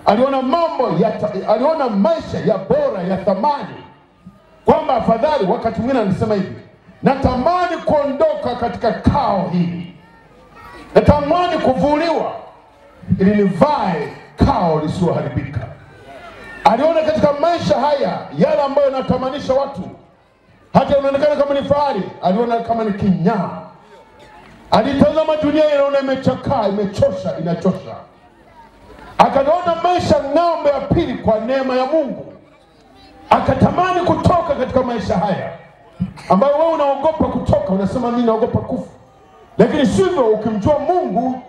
Aliona maisha ya bora, ya thamani, kwamba afadhali. Wakati mwingine anasema hivi, natamani kuondoka katika kao hili, natamani kuvuliwa ili nivae kao lisioharibika. Aliona katika maisha haya yale ambayo yanatamanisha watu, hata inaonekana kama ni fahari, aliona kama ni kinyaa. Alitazama dunia, inaona imechakaa, imechosha, inachosha. Akaona maisha ng'ambo ya pili kwa neema ya Mungu. Akatamani kutoka katika maisha haya ambayo wewe unaogopa kutoka, unasema mimi naogopa kufa. Lakini sivyo, ukimjua Mungu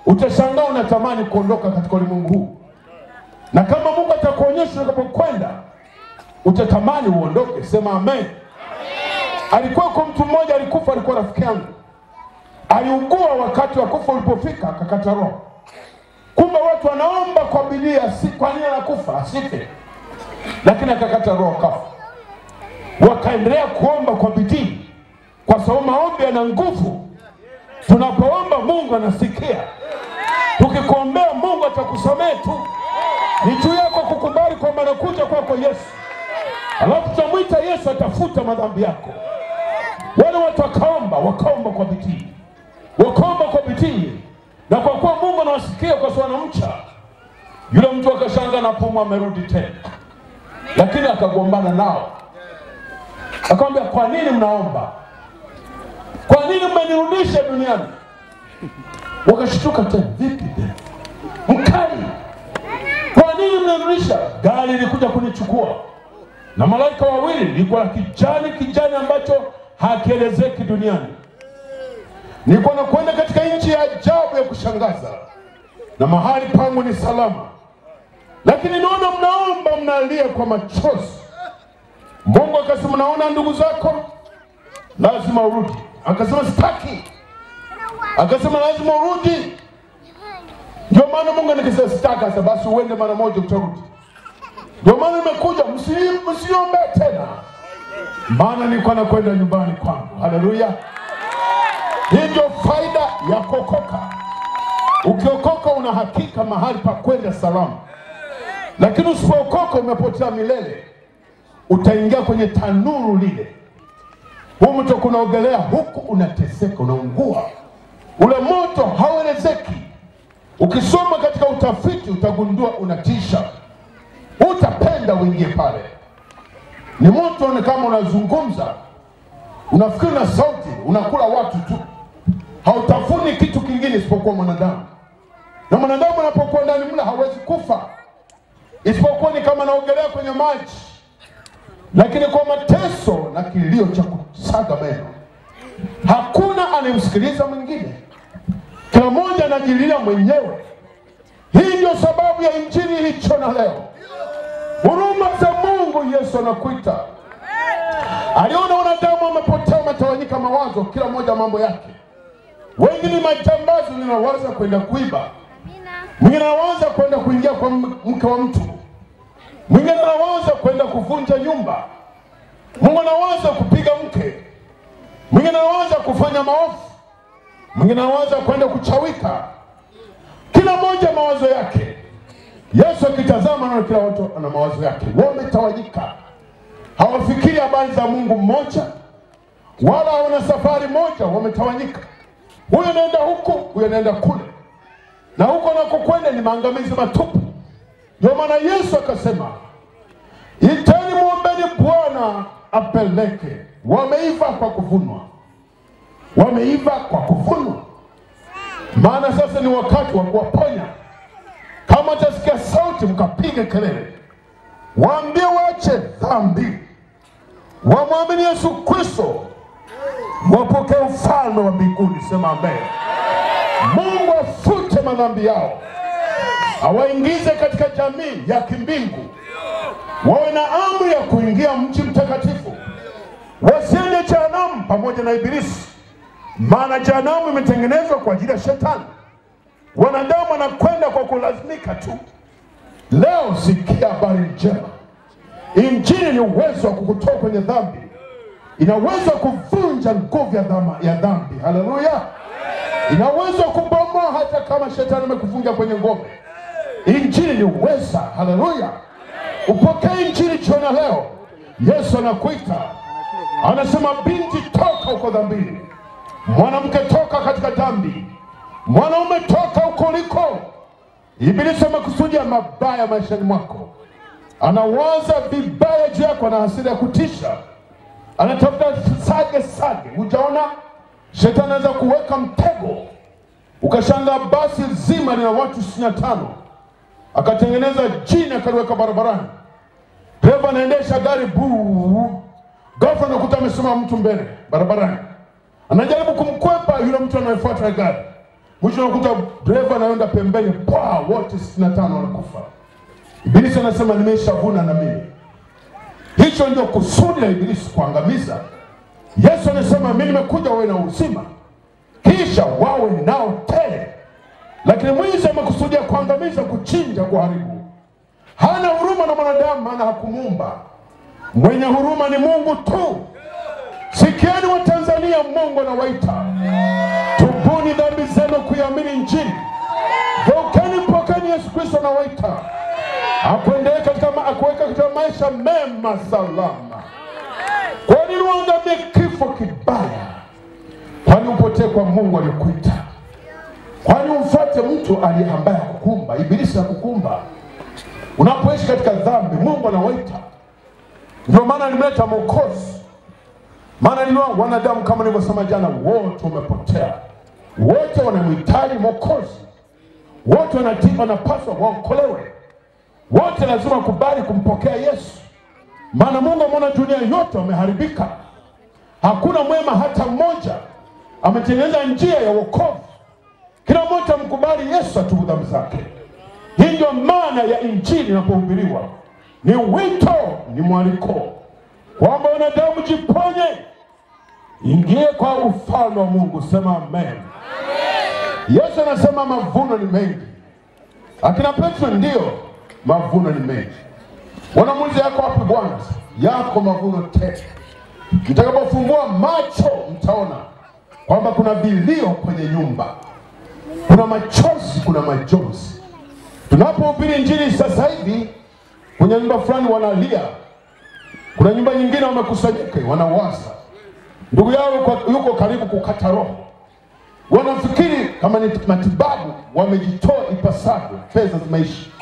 utashangaa unatamani kuondoka katika ulimwengu huu. Na kama Mungu atakuonyesha unapokwenda, utatamani uondoke. Sema amen. Alikuwa kwa mtu mmoja alikufa, alikuwa rafiki yangu. Aliugua, wakati wa kufa ulipofika akakata roho. Kumbe watu wanaomba kwa bidii, kwa nini anakufa asife, lakini akakata roho kafa. Wakaendelea kuomba kwa bidii, kwa sababu maombi yana nguvu. Tunapoomba Mungu anasikia. Tukikuombea Mungu atakusamehe tu. Ni juu yako kukubali kwamba anakuja kwako Yesu. Alafu tutamwita Yesu, atafuta madhambi yako. Wale watu wakaomba kwa bidii. Wakaomba kwa bidii. Na kwa kuwa Mungu anawasikia kwa sababu anamcha, yule mtu akashangaa na pumu amerudi tena. Lakini akagombana nao. Akamwambia, kwa nini mnaomba? Kwa nini mmenirudisha duniani? Wakashtuka tena, vipi tena? Mkali. Kwa nini mmenirudisha? Gari lilikuja kunichukua na malaika wawili, lilikuwa kijani ambacho hakielezeki duniani. Nilikuwa nakwenda katika nchi ya ajabu ya kushangaza, na mahali pangu ni salama. Lakini naona mnaomba, mnalia kwa machozi. Mungu akasema, naona ndugu zako, lazima urudi. Akasema sitaki. Akasema lazima urudi. Ndio maana Mungu anikisema sitaki, sasa basi uende mara moja utarudi. Ndio maana nimekuja, msiombe tena. Maana nilikuwa nakwenda nyumbani kwangu. Haleluya. Hii ndio faida ya kuokoka. Ukiokoka una hakika mahali pa kwenda salama. Lakini usipookoka umepotea milele. Utaingia kwenye tanuru lile. Huo moto kunaogelea, huku unateseka, unaungua. Ule moto hauelezeki. Ukisoma katika utafiti utagundua unatisha. Utapenda uingie pale. Ni moto ni kama unazungumza. Unafikiri na sauti, unakula watu tu. Hautafuni kitu kingine isipokuwa mwanadamu. Na mwanadamu anapokuwa ndani mle hawezi kufa, isipokuwa ni kama anaogelea kwenye maji. Lakini kwa mateso na kilio cha kusaga meno, hakuna anemsikiliza mwingine. Kila mmoja anajililia mwenyewe. Hii ndio sababu ya injili hicho na leo. Huruma za Mungu, Yesu anakuita. Aliona wanadamu wamepotea, wametawanyika mawazo, kila mmoja mambo yake. Wengine majambazi, wanawaza kwenda kuiba. Mwingine anawaza kwenda kuingia kwa mke wa mtu. Mwingine anawaza kwenda kuvunja nyumba. Mwingine anawaza kupiga mke. Mwingine anawaza kufanya maovu. Mwingine anawaza kwenda kuchawika. Kila mmoja mawazo yake. Yesu akitazama na kila watu ana mawazo yake. Wametawanyika. Hawafikiri habari za Mungu mmoja, wala wana safari moja, wametawanyika. Huyu anaenda huku, huyu anaenda kule. na huko nakokwenda ni maangamizi matupu. Ndio maana Yesu akasema, iteni muombeni Bwana apeleke. Wameiva kwa kuvunwa, wameiva kwa kuvunwa. Maana sasa ni wakati wa kuwaponya. Kama utasikia sauti, mkapige kelele, waambie waache dhambi, wamwamini Yesu Kristo, wapokee ufalme wa mbinguni. Sema amen. Mungu afute madhambi yao, awaingize katika jamii ya kimbingu, wawe na amri ya kuingia mji mtakatifu, wasiende jehanamu pamoja na Ibilisi. Maana jehanamu imetengenezwa kwa ajili ya shetani. Wanadamu wanakwenda kwa kulazimika tu. Leo sikia habari njema. Injili ni uwezo wa kukutoa kwenye dhambi. Inaweza kuvunja nguvu ya dhambi. Haleluya. Inaweza kubomoa hata kama shetani amekufunga kwenye ngome. Injili ni uweza. Haleluya. Upokee injili jioni leo. Yesu anakuita. Anasema, binti, toka uko dhambini. Mwanamke, toka katika dhambi. Mwanaume, toka uko uliko. Ibilisi amekusudia mabaya maishani mwako. Anawaza vibaya juu yako na hasira ya kutisha. Anatafuta sage. Hujaona shetani anaweza kuweka mtego. Ukashangaa basi zima lina watu 65. Akatengeneza jini akaliweka barabarani. Dereva anaendesha gari buu. Ghafla anakuta amesimama mtu mbele barabarani. Anajaribu kumkwepa yule mtu anayefuata gari. Mwisho anakuta dereva anaenda pembeni, wote 65 wanakufa. Ibilisi anasema, nimeshavuna na mimi. Hicho ndio kusudi la Ibilisi, kuangamiza. Yesu anasema, mimi nimekuja wawe na uzima, kisha wawe nao tele. Lakini mwizi amekusudia kuangamiza, kuchinja, kuharibu. Hana huruma na mwanadamu, maana hakumuumba. Mwenye huruma ni Mungu tu. Sikieni wa Tanzania, Mungu anawaita. Tubuni dhambi zenu, kuiamini Injili. Geukeni, mpokeni Yesu Kristo anawaita. Akuendelee akuweka katika maisha mema salama. Kwa nini uangamie kifo kibaya? Kwani upotee kwa Mungu aliyekuita? Kwani umfuate mtu ambaye akukumba? Ibilisi akukumba. Unapoishi katika dhambi, Mungu anawaita. Ndio maana alimleta Mwokozi. Maana ni wanadamu, kama nilivyosema jana, wote wamepotea. Wote wanamhitaji Mwokozi. Wote wanapaswa waokolewe. Wote lazima kubali kumpokea Yesu. Maana Mungu ameona dunia yote wameharibika. Hakuna mwema hata mmoja. Ametengeneza njia ya wokovu. Kila mmoja mkubali Yesu atubu dhambi zake. Hii ndio maana ya Injili inapohubiriwa. Ni wito, ni mwaliko kwamba wanadamu jiponye, ingie kwa ufalme wa Mungu. Sema amen. Yesu anasema mavuno ni mengi. Akina Petro, ndio mavuno ni mengi. Wanamuuliza, yako wapi Bwana? Yako mavuno tele. Mtakapofungua macho mtaona kwamba kuna vilio kwenye nyumba, kuna machozi, kuna majonzi. Tunapohubiri Injili sasa hivi, kwenye nyumba fulani wanalia, kuna nyumba nyingine wamekusanyika wanawaza ndugu yao yuko karibu kukata roho. Wanafikiri kama ni matibabu, wamejitoa ipasavyo, fedha zimeishi.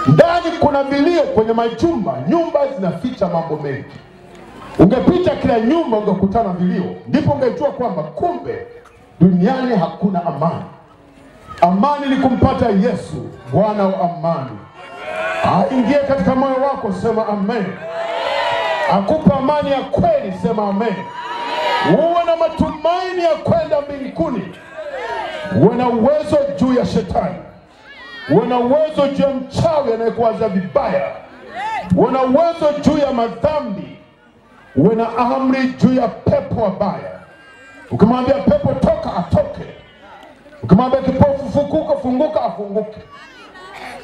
Ndani kuna vilio kwenye majumba. Nyumba zinaficha mambo mengi. Ungepita kila nyumba ungekutana vilio, ndipo ungejua kwamba kumbe duniani hakuna amani. Amani ni kumpata Yesu, Bwana wa amani. Aingie katika moyo wako. Sema amen. Akupa amani ya kweli. Sema amen. Uwe na matumaini ya kwenda mbinguni. Uwe na uwezo juu ya shetani. Uwe na uwezo juu ya mchawi anayekuwaza vibaya. Uwe na uwezo juu ya madhambi. Uwe na amri juu ya pepo wabaya. Ukimwambia pepo toka, atoke. Ukimwambia kipofu funguka, funguka, afunguke.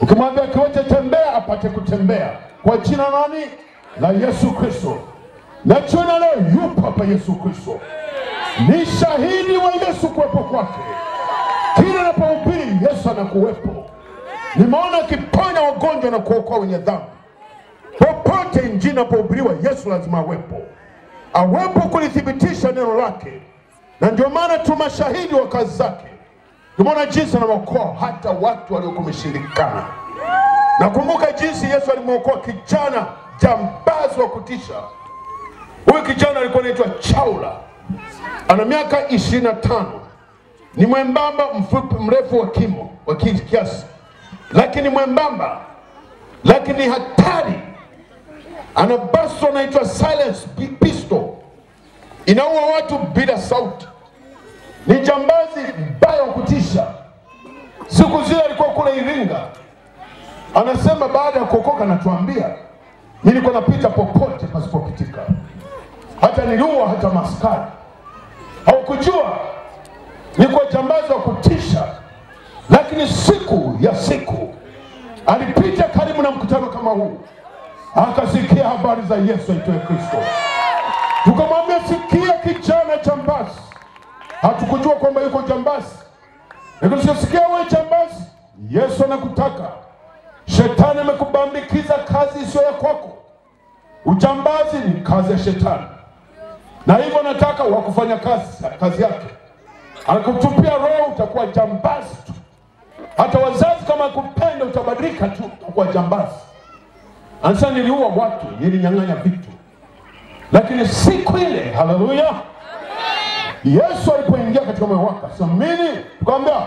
Ukimwambia kiwete tembea, apate kutembea. Kwa jina nani? La Yesu Kristo. Na jina leo yupo hapa Yesu Kristo. Ni shahidi wa Yesu kuwepo kwake. Kila anapohubiri Yesu anakuwepo. Nimeona akiponya wagonjwa na kuokoa wenye dhambi. Popote Injili inapohubiriwa, Yesu lazima awepo. Awepo kulithibitisha neno lake. Na ndio maana tu mashahidi wa kazi zake. Tumeona jinsi anaokoa hata watu waliokuwa wameshindikana. Nakumbuka jinsi Yesu alimwokoa kijana jambazi wa kutisha. Huyu kijana alikuwa anaitwa Chaula. Ana miaka 25. Ni mwembamba, mfupi, mrefu wa kimo, wa kiasi. Lakini mwembamba, lakini hatari. Ana basto anaitwa silence pistol. Inaua watu bila sauti. Ni jambazi mbaya wa kutisha. Siku zile alikuwa kule Iringa. Anasema baada ya kuokoka anatuambia, nilikuwa napita popote pasipopitika. Hata niliua hata maskari. Haukujua nilikuwa jambazi wa kutisha. Lakini siku ya siku alipita karibu na mkutano kama huu. Akasikia habari za Yesu aitwaye Kristo. Tukamwambia, sikia kijana jambazi. Hatukujua kwamba yuko jambazi. Lakini sikia wewe jambazi, Yesu anakutaka. Shetani amekubambikiza kazi isiyo ya kwako. Ujambazi ni kazi ya shetani. Na hivyo nataka wakufanya kazi yake. Anakutupia roho, utakuwa jambazi tu. Hata wazazi kama kupenda utabadilika tu, utakuwa jambazi. Anasema niliua watu, nilinyang'anya vitu. Lakini siku ile, haleluya, Yesu alipoingia katika moyo wake, samini, tukamwambia,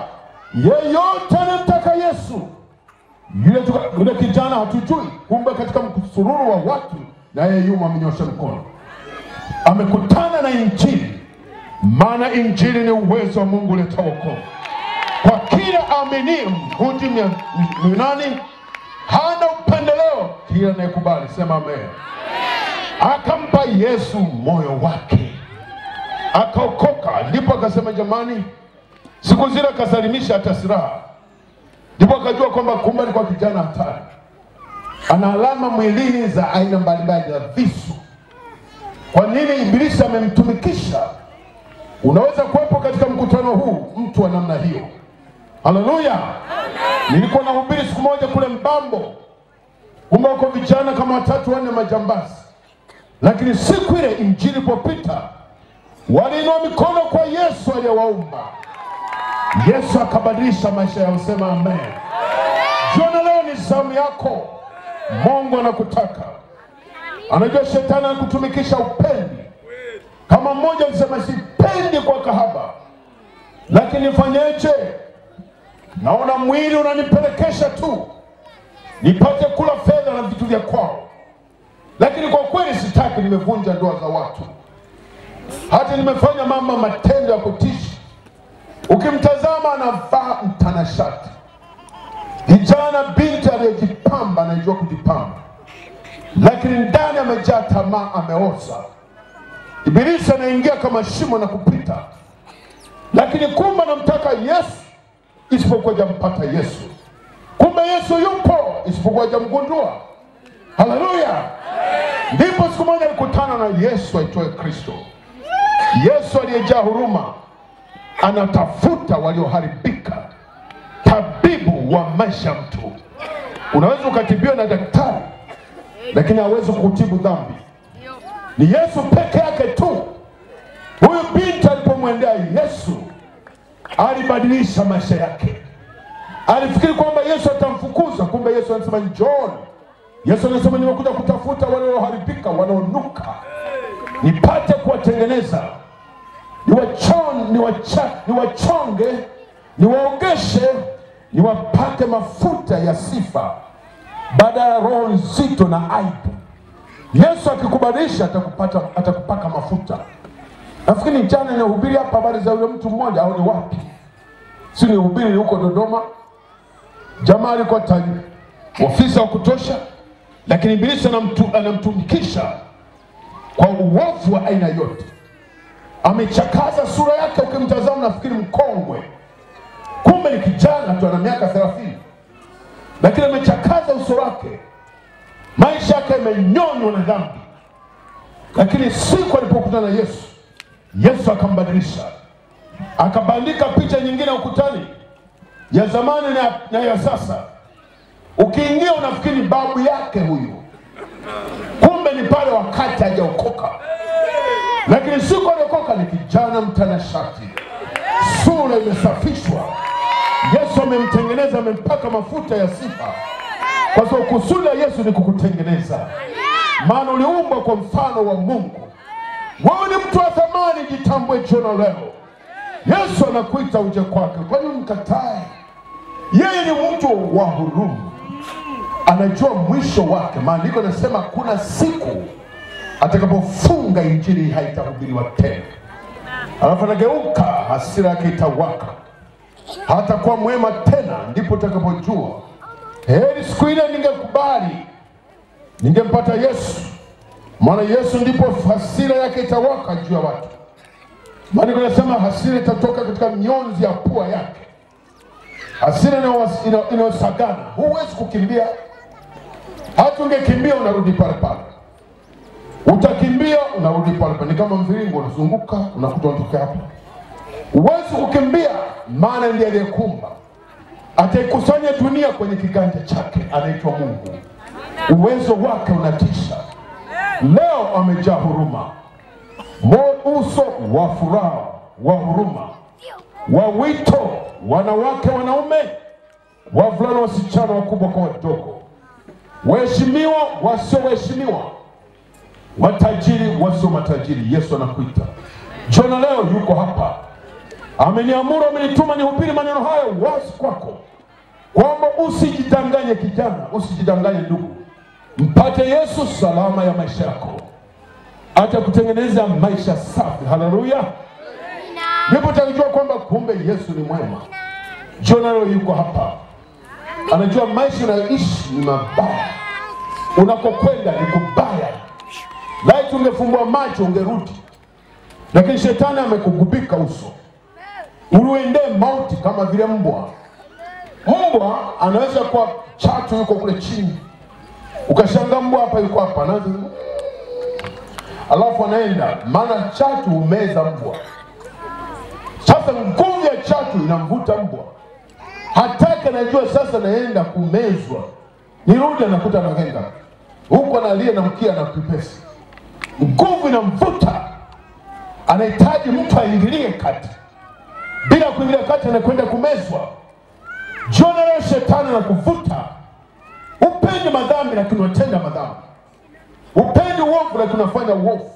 yeyote anamtaka Yesu. Yule kijana hatujui, kumbe katika msururu wa watu, na yeye yuma amenyosha mkono. Amekutana na Injili. Maana Injili ni uwezo wa Mungu uleta wokovu. Kwa kila aminie, Myahudi Myunani, hana upendeleo, kila anayekubali, sema amen. Akampa Yesu moyo wake. Akaokoka. Ndipo akasema jamani, siku zile akasalimisha hata silaha. Ndipo akajua kwamba kumbe alikuwa kijana hatari. Ana alama mwilini za aina mbalimbali za visu. Kwa nini Ibilisi amemtumikisha? Unaweza kuwepo katika mkutano huu mtu wa namna hiyo. Haleluya. Nilikuwa nahubiri siku moja kule Mbambo. Kumbe wako vijana kama 3-4 majambazi. Lakini siku ile Injili ilipopita, waliinua mikono kwa Yesu aliyewaumba. Yesu akabadilisha maisha yao, sema amen. Jiona leo ni zamu yako. Mungu anakutaka. Anajua shetani anakutumikisha upendi. Kama mmoja alisema sipendi kwa kahaba. Lakini nifanyeje? Naona mwili unanipelekesha tu. Nipate kula fedha na vitu vya kwao. Lakini kwa kweli sitaki, nimevunja ndoa za watu. Hata nimefanya matendo ya kutisha. Ukimtazama anavaa mtanashati. Kijana binti aliyejipamba, anajua kujipamba. Lakini ndani amejaa tamaa, ameoza. Ibilisi anaingia kama shimo na kupita. Lakini kumbe anamtaka Yesu, isipokuwa hajampata Yesu. Kumbe Yesu yupo, isipokuwa hajamgundua. Haleluya. Ndipo siku moja alikutana na Yesu aitwaye Kristo. Yesu aliyejaa huruma anatafuta walioharibika. Tabibu wa maisha mtu. Unaweza ukatibiwa na daktari, lakini hawezi kutibu dhambi. Ni Yesu peke yake tu. Huyu binti alipomwendea Yesu, alibadilisha maisha yake. Alifikiri kwamba Yesu atamfukuza, kumbe Yesu anasema njoo. Yesu anasema nimekuja kutafuta wale walioharibika, wanaonuka. Nipate kuwatengeneza. Niwachonge, niwaogeshe, niwapake mafuta ya sifa, baada ya roho nzito na aibu. Yesu akikubadilisha atakupaka mafuta. Nafikiri jana ninahubiri hapa habari za yule mtu mmoja, au ni wapi? Si nihubiri huko Dodoma. Jamaa alikuwa tajiri, ofisa wa kutosha, lakini Ibilisi anamtumikisha kwa uovu wa aina yote. Amechakaza sura yake, ukimtazama nafikiri mkongwe. Kumbe ni kijana tu, ana miaka 30. Lakini amechakaza uso wake. Maisha yake yamenyonywa na dhambi. Lakini siku alipokutana na Yesu, Yesu akambadilisha. Akabandika picha nyingine ukutani, ya zamani na ya sasa. Ukiingia unafikiri babu yake huyu. Kumbe ni pale wakati hajaokoka. Lakini siku aliokoka ni kijana mtanashati. Sura imesafishwa. Yesu amemtengeneza, amempaka mafuta ya sifa. Kwa sababu kusudi la Yesu ni kukutengeneza. Maana uliumbwa kwa mfano wa Mungu. Wewe ni mtu wa thamani, jitambue jioni leo. Yesu anakuita uje kwake. Kwa nini mkatae? Yeye ni mtu wa huruma. Anajua mwisho wake. Maandiko yanasema kuna siku atakapofunga injili haitahubiriwa tena. Alafu anageuka, hasira yake itawaka. Hatakuwa mwema tena. Ndipo utakapojua heri siku ile ningekubali, ningempata Yesu. Maana Yesu ndipo hasira yake itawaka juu ya watu. Maandiko yanasema hasira itatoka katika mionzi ya pua yake. Hasira inayosagana. Huwezi kukimbia. Hata ungekimbia unarudi pale pale. Utakimbia unarudi pale pale. Ni kama mviringo unazunguka, unakuta unatoka hapa. Huwezi kukimbia, maana ndiye aliyekumba. Ataikusanya dunia kwenye kiganja chake, anaitwa Mungu. Uwezo wake unatisha. Leo amejaa huruma. Uso wa furaha, wa huruma, wa wito, wanawake, wanaume, wavulana, wasichana, wakubwa kwa wadogo, waheshimiwa, wasioheshimiwa, watajiri, wasio matajiri. Yesu anakuita. Jona leo yuko hapa. Ameniamuru, amenituma nihubiri maneno haya wazi kwako, kwamba usijidanganye kijana, usijidanganye ndugu. Mpate Yesu, salama ya maisha yako. Atakutengeneza maisha safi. Haleluya. Ndipo utajua kwamba kumbe Yesu ni mwema. Jona leo yuko hapa. Anajua maisha unayoishi ni mabaya. Unakokwenda ni kubaya. Laiti ungefumbua macho ungerudi. Lakini shetani amekugubika uso. Uruende mauti kama vile mbwa. Mbwa anaweza kuwa chatu yuko kule chini. Ukashangaa mbwa hapa yuko hapa. Alafu anaenda. Maana chatu umeza mbwa. Sasa nguvu ya chatu inamvuta mbwa. Hataka najua sasa naenda kumezwa. Nirudi anakuta anahenga. Huko analia na mkia na kipesi. Nguvu inamvuta. Anahitaji mtu aingilie kati. Bila kuingilia kati anakwenda kumezwa. Jona leo shetani anakuvuta. Upendi madhambi lakini unatenda madhambi. Upendi uovu lakini unafanya uovu.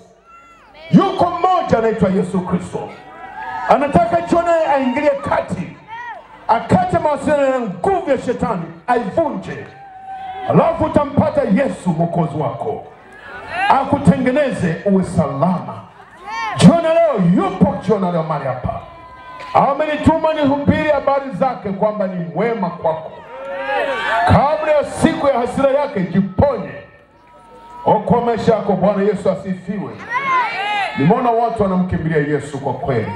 Yuko mmoja anaitwa Yesu Kristo. Anataka Jona aingilie kati. Akate mawasiliano na nguvu ya shetani, aivunje. Alafu utampata Yesu mwokozi wako. Akutengeneze uwe salama. Jona leo yupo, Jona leo mahali hapa. Amenituma nihubiri habari zake kwamba ni mwema kwako. Kabla ya siku ya hasira yake jiponye. Okoa maisha yako. Bwana Yesu asifiwe. Nimeona watu wanamkimbilia Yesu kwa kweli.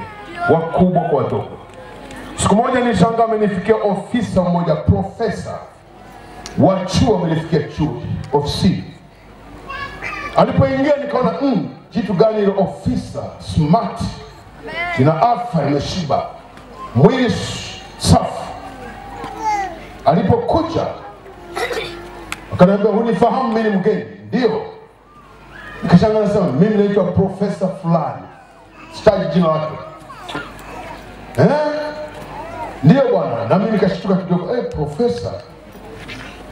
Wakubwa kwa wadogo. Siku moja nishangaa amenifikia ofisa mmoja, profesa wa chuo amenifikia chuo, ofisi. Alipoingia nikaona jitu gani ile ofisa, smart, ina afya, imeshiba, mwili safi. Alipokuja akaniambia, "Hunifahamu mimi ni mgeni?" "Ndio." Nikashangaa nasema, "Mimi naitwa profesa fulani." Sitaji jina lake. "Ndio bwana." Na mimi nikashtuka kidogo, profesa.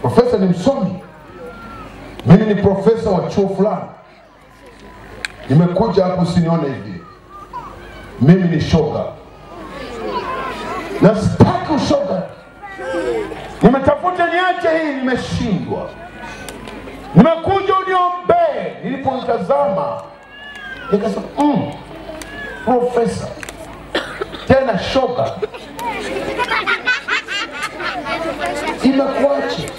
Profesa ni msomi. Mimi ni profesa wa chuo fulani. Nimekuja hapo usinione hivi. Mimi ni shoga. Na sitaki ushoga. Nimetafuta niache hii, nimeshindwa. Nimekuja uniombe. Nilipomtazama nikasema, profesa tena shoga, imekuache?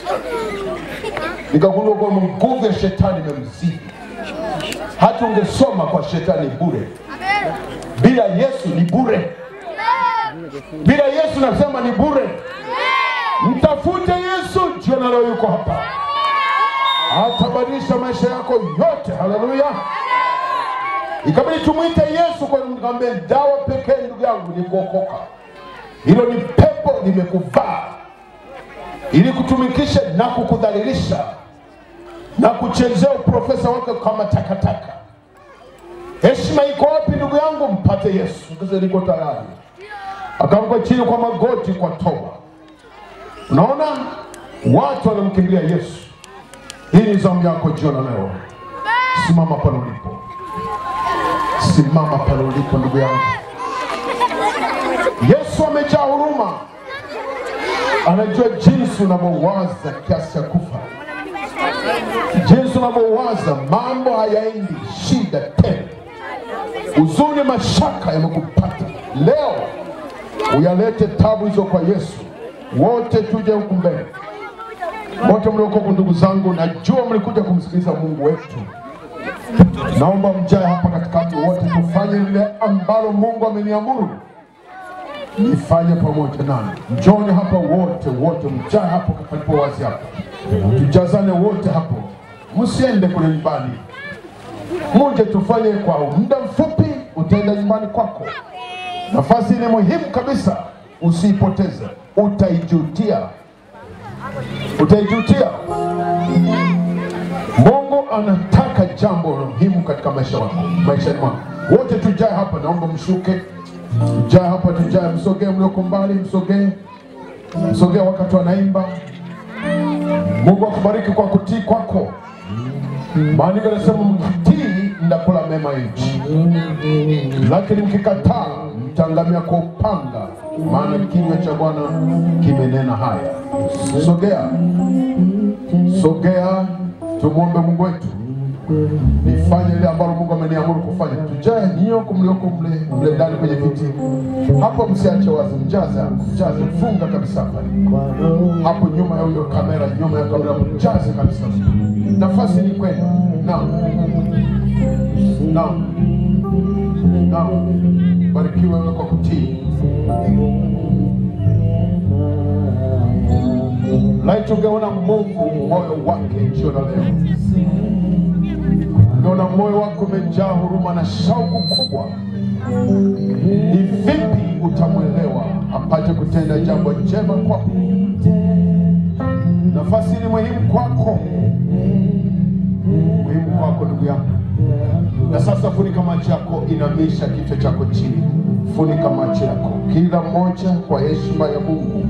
Nikagundua kwamba nguvu ya shetani imemzidi. Hata ungesoma kwa shetani bure. Bila Yesu ni bure. Bila Yesu nasema ni bure. Mtafute Yesu, Jona leo yuko hapa. Atabadilisha maisha yako yote. Haleluya. Ikabidi tumuite Yesu kwa nikamwambia, dawa pekee ndugu yangu ni kuokoka. Hilo ni pepo limekuvaa ili kutumikisha na kukudhalilisha na kuchezea profesa wako kama takataka. Heshima iko wapi ndugu yangu? Mpate Yesu. Sasa niko tayari. akaanguka chini kwa magoti kwa toba. Unaona, watu wanamkimbilia Yesu. Hii ni zamu yako jioni leo. Simama pale ulipo. Simama pale ulipo ndugu yangu. Yesu amejaa huruma. Anajua jinsi unavyowaza kiasi cha kufa. Jinsi unavyowaza mambo hayaendi, shida tena, huzuni, mashaka yamekupata. Leo uyalete tabu hizo kwa Yesu. Wote tuje huku mbele. Wote mlioko ndugu zangu, najua mlikuja kumsikiliza Mungu wetu. Naomba mjae hapa katikati, wote tufanye lile ambalo Mungu ameniamuru nifanye pamoja nani. Njoni hapa wote mjae hapo palipo wazi hapo. Tujazane wote hapo. Msiende kule nyumbani. Muje tufanye kwa muda mfupi, utaenda nyumbani kwako. Nafasi ni muhimu kabisa, usiipoteze. Utaijutia. Utaijutia. Mungu anataka jambo muhimu katika maisha yako, maisha yako. Wote tujae hapa, naomba mshuke. Tujae hapa, tujae, msogee mlioko mbali, msogee. Msogee wakati wanaimba. Mungu akubariki kwa kutii kwako. Maandiko yanasema mkitii mtakula mema nchi. Lakini mkikataa mtangamia kwa upanga, maana kinywa cha Bwana kimenena haya. Sogea. Sogea, tumuombe Mungu wetu. Nifanye ile ambalo Mungu ameniamuru kufanya. Tujae nyoko mlioko mle ndani kwenye viti. Hapo msiache wazi, mjaze, funga kabisa pale. Hapo nyuma ya hiyo kamera, nyuma ya kamera mjaze kabisa. Nafasi ni kwenu. Naam. Barikiwe wewe kwa kutii. Laiti ungeona Mungu moyo wake jioni leo. Ungeona moyo wako umejaa huruma na shauku kubwa. Ni vipi utamwelewa apate kutenda jambo jema kwako? Nafasi ni muhimu kwako. Muhimu kwako ndugu yangu. Na sasa funika macho yako, inamisha kichwa chako chini. Funika macho yako. Kila mmoja kwa heshima ya Mungu.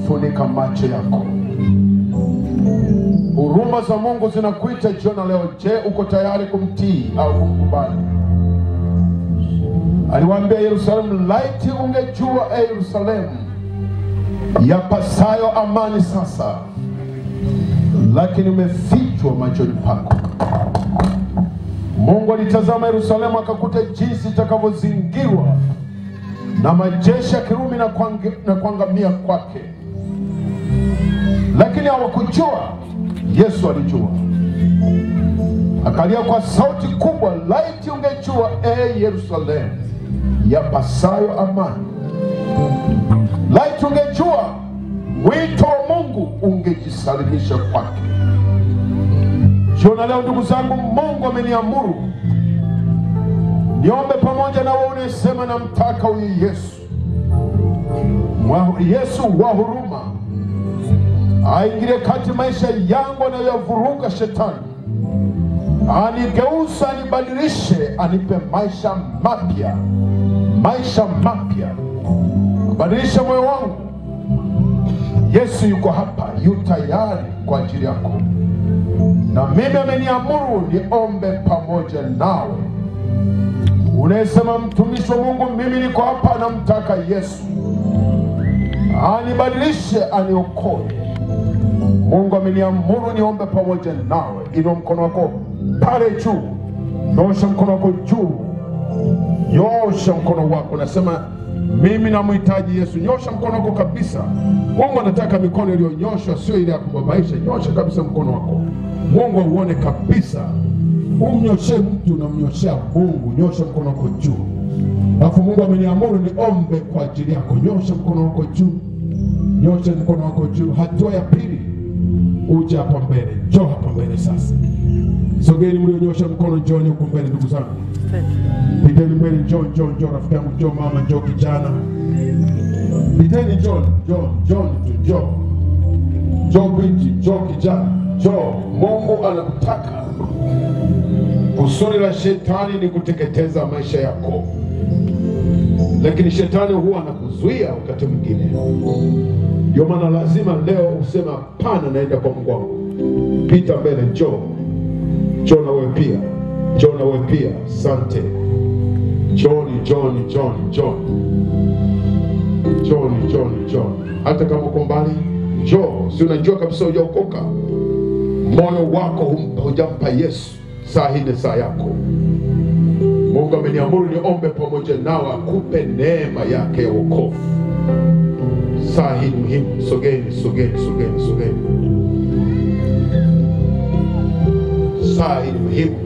Funika macho yako. Huruma za Mungu zinakuita jioni leo. Je, uko tayari kumtii au kumkubali? Aliwaambia Yerusalemu, laiti ungejua Yerusalemu yapasayo amani sasa, lakini umefichwa machoni pako. Mungu alitazama Yerusalemu akakuta jinsi itakavyozingirwa na majeshi ya Kirumi na kuangamia kwake. Lakini hawakujua. Yesu alijua. Akalia kwa sauti kubwa, laiti ungejua Yerusalemu yapasayo amani. Laiti ungejua wito wa Mungu, ungejisalimisha kwake. Jioni leo ndugu zangu, Mungu ameniamuru niombe pamoja na wewe unayesema namtaka huyu Yesu. Yesu wa huruma aingilie kati maisha yangu anayovuruga shetani. Anigeuza, anibadilishe, anipe maisha mapya. Maisha mapya. Badilisha moyo wangu. Yesu yuko hapa, yu tayari kwa ajili yako. Na mimi ameniamuru niombe pamoja nawe. Unasema mtumishi wa Mungu, mimi niko hapa namtaka Yesu. Anibadilishe, aniokoe. Mungu ameniamuru niombe pamoja nawe. Inua mkono wako pale juu. Nyosha mkono wako juu. Nyosha mkono wako. Nasema mimi namhitaji Yesu. Nyosha mkono wako kabisa. Mungu anataka mikono iliyonyoshwa, sio ile ya kubabaisha. Nyosha kabisa mkono wako. Mungu uone kabisa. Umnyoshe mtu na mnyoshea Mungu. Nyosha mkono wako juu. Alafu Mungu ameniamuru niombe kwa ajili yako. Nyosha mkono wako juu. Nyosha mkono wako juu. Hatua ya pili, uje hapa mbele. Njoo hapa mbele sasa. Sogeni mlionyosha mkono, njooni huko mbele ndugu zangu. Piteni mbele, njoo rafiki yangu, njoo mama, njoo kijana. Piteni, njoo binti, njoo kijana, njoo. Mungu anakutaka. Kusudi la shetani ni kuteketeza maisha yako. lakini shetani huwa anakuzuia wakati mwingine. Ndio maana lazima leo usema hapana, naenda kwa Mungu wangu. Pita mbele, njoo na wewe pia, njoo na wewe pia. Asante. John. Hata kama uko mbali, njoo. Si unajua kabisa hujaokoka, moyo wako hujampa Yesu, saa hii ni saa yako. Mungu ameniamuru niombe pamoja nao akupe neema yake ya wokovu. Saa hii muhimu. Sogeni. Saa hii muhimu,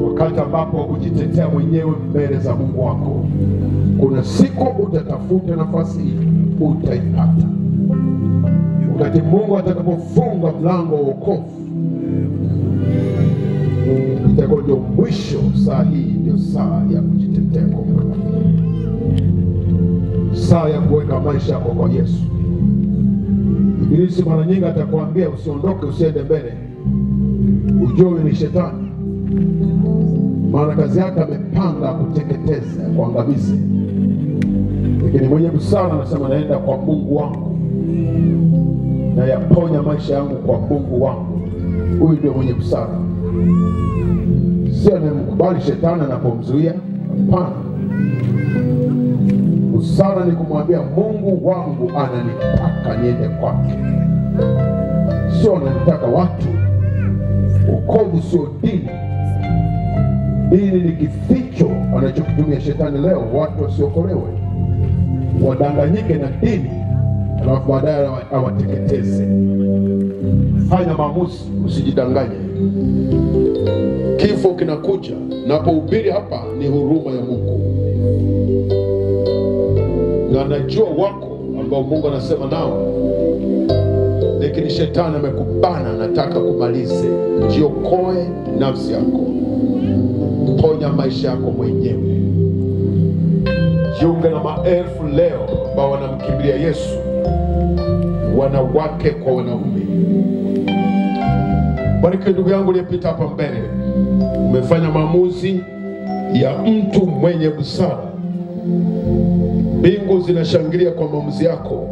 wakati ambapo ujitetea mwenyewe mbele za Mungu wako. Kuna siku utatafuta nafasi hii, utaipata. Wakati Mungu atakapofunga mlango wa wokovu, itakuwa ndio mwisho. Saa hii ndio saa ya kujitetea kwa Mungu, saa ya kuweka maisha yako kwa Yesu. Ibilisi mara nyingi atakwambia usiondoke, usiende mbele. Ujue ni shetani, maana kazi yake amepanga kuteketeza, kuangamiza. Lakini mwenye busara anasema naenda kwa Mungu wangu, na yaponya maisha yangu kwa Mungu wangu. Huyu ndio mwenye busara. Sio anayemkubali shetani anapomzuia. Hapana. Busara ni kumwambia Mungu wangu ananitaka niende kwake. Sio ananitaka watu. Wokovu sio dini. Dini ni kificho anachokitumia shetani leo, watu wasiokolewe, wadanganyike na dini, alafu baadaye awateketeze. Fanya maamuzi, usijidanganye. Kifo kinakuja. Napohubiri hapa ni huruma ya Mungu, na najua wako ambao Mungu anasema nao, lakini shetani amekubana, anataka kumalize. Jiokoe nafsi yako, ponya maisha yako mwenyewe. Jiunge na maelfu leo ambao wanamkimbilia Yesu, wanawake kwa wanaume. Bariki ndugu yangu aliyepita hapa mbele. Umefanya maamuzi ya mtu mwenye busara. Mbingu zinashangilia kwa maamuzi yako.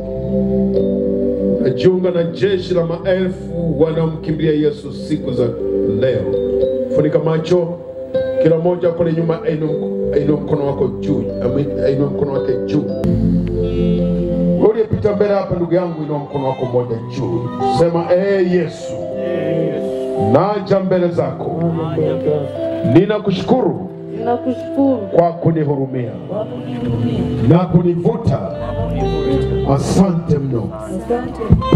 Najiunga na jeshi la maelfu wanaomkimbilia Yesu siku za leo. Funika macho. Kila mmoja kule nyuma ainua mkono wako juu. Ainua mkono wake juu. Uliyepita mbele hapa ndugu yangu, inua mkono wako mmoja juu. Sema Yesu, naja mbele zako. Ninakushukuru kwa kunihurumia na kunivuta. Asante mno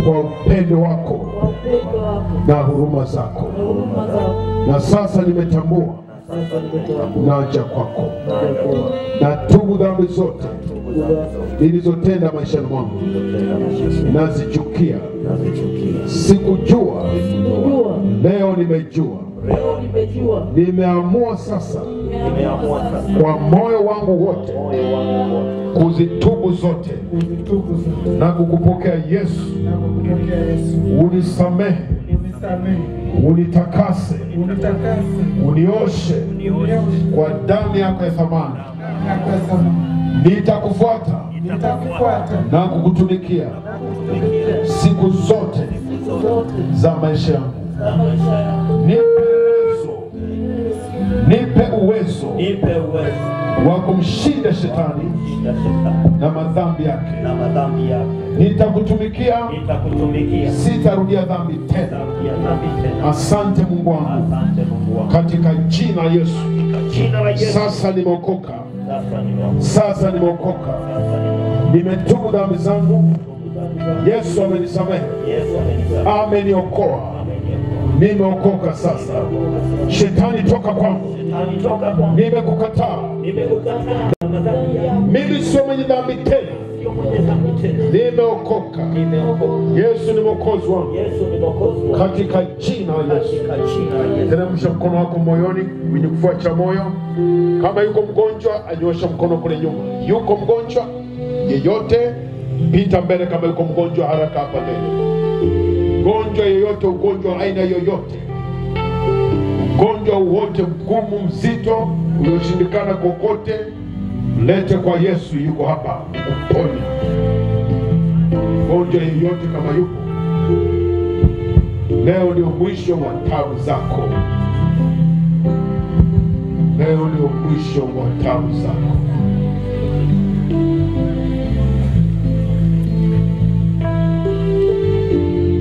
kwa upendo wako na huruma zako. Na sasa nimetambua, naja kwako. Natubu dhambi zote nilizotenda maishani mwangu, nazichukia. Sikujua, leo nimejua. Nimeamua sasa kwa moyo wangu wote kuzitubu zote na kukupokea Yesu. Unisamehe, unitakase, unioshe kwa damu yako ya thamani. Nitakufuata na kukutumikia siku zote za maisha yangu. Nipe uwezo wa kumshinda shetani na madhambi yake. Nitakutumikia, sitarudia dhambi tena. Asante Mungu wangu, katika jina la Yesu. Sasa nimeokoka. Sasa nimeokoka. Nimetubu dhambi zangu. Yesu amenisamehe, ameniokoa. Nimeokoka sasa. Shetani toka kwangu. Nimekukataa. Mimi sio mwenye dhambi tena. Nimeokoka. Yesu ni mwokozi wangu. Katika jina la Yesu. Teremsha mkono wako moyoni, kwenye kifua cha moyo. Kama yuko mgonjwa, anyosha mkono kule nyuma. Yuko mgonjwa yeyote, pita mbele. Kama yuko mgonjwa, haraka hapa mbele. Ugonjwa yoyote, ugonjwa aina yoyote, ugonjwa Ugonjwa wote mgumu mzito ulioshindikana kokote, lete kwa Yesu, yuko hapa kuponya. Ugonjwa yoyote kama yupo, leo ndio mwisho wa taabu zako. Leo ndio mwisho wa taabu zako.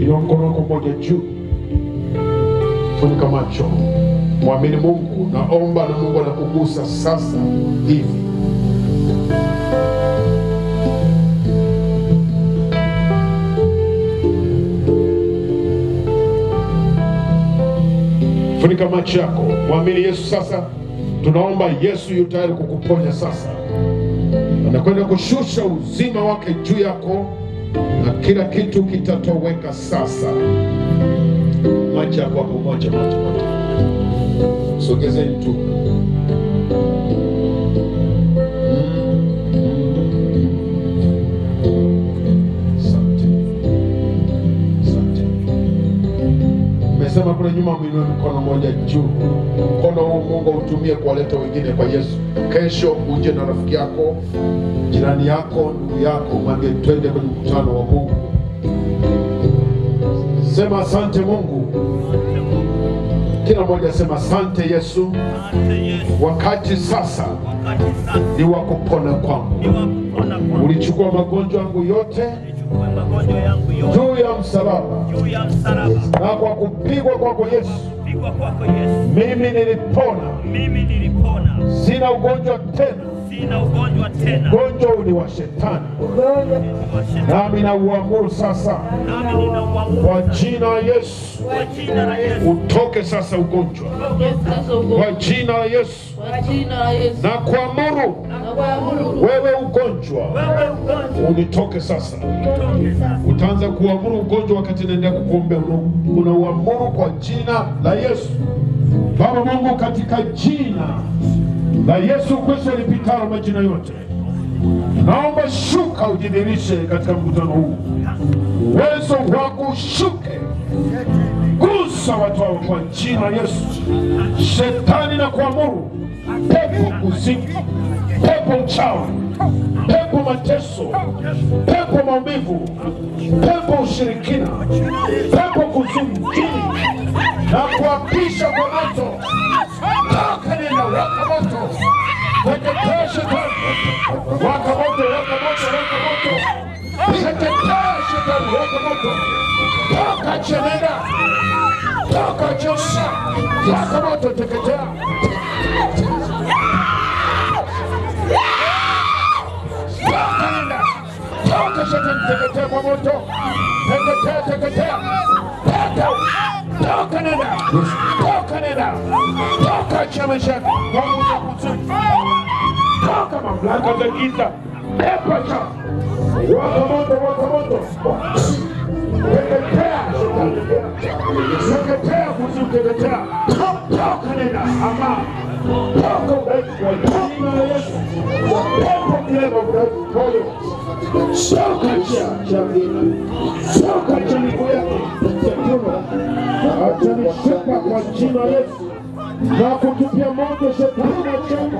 Inua mkono wako mmoja juu, funika macho, mwamini Mungu, naomba na Mungu anakugusa sasa hivi. Funika macho yako, mwamini Yesu sasa. Tunaomba Yesu yu tayari kukuponya sasa. Anakwenda kushusha uzima wake juu yako na kila kitu kitatoweka sasa. Macho yako hapo, macho. Sogezeni tu. Sema kule nyuma, mwinue mkono mmoja juu. Mkono huu Mungu utumie kuwaleta wengine kwa Yesu. Kesho uje na rafiki yako, jirani yako, ndugu yako, mwambie twende kwenye mkutano wa Mungu. Sema asante Mungu. Kila mmoja sema asante Yesu. Wakati sasa ni wa kupona kwangu. Ulichukua magonjwa yangu yote juu ya msalaba, na kwa kupigwa kwako Yesu mimi nilipona. Sina ugonjwa tena. Ugonjwa ni wa shetani. Nami na uamuru sasa kwa jina la Yesu, utoke sasa ugonjwa. Kwa jina la Yesu na kuamuru wewe ugonjwa unitoke sasa. Utaanza kuamuru ugonjwa wakati naendelea kukuombea. Unauamuru kwa jina la Yesu. Baba Mungu, katika jina la Yesu Kristo lipitalo majina yote, naomba shuka ujidhihirishe katika mkutano huu. Uwezo wako ushuke, gusa watu wao kwa jina la Yesu. Shetani na kuamuru, pepo kuzimu, pepo uchawi, pepo mateso, pepo maumivu, pepo ushirikina, pepo kuzimu, na kuapisha kwa moto. Toka nenda, waka moto. Teketea shetani. Waka moto, waka moto, waka moto. Teketea shetani, waka moto. Toka chenenda. Toka chenenda. Waka moto, teketea. Toka nenda. Toka shetani, teketea kwa moto. Teketea, teketea. Toka nenda. Toka nenda. Toka chama chako. Toka mamlaka za giza. Epa chako. Waka moto, waka moto. Teketea shetani. Teketea kuzimu, teketea. Toka nenda. Ama. Toka udhaifu wa jina la Yesu. Pepo kilema udhaifu moyo. Toka chamina. Toka chamiko yako. Atanishika kwa jina la Yesu na kutupia moto shetani na chama.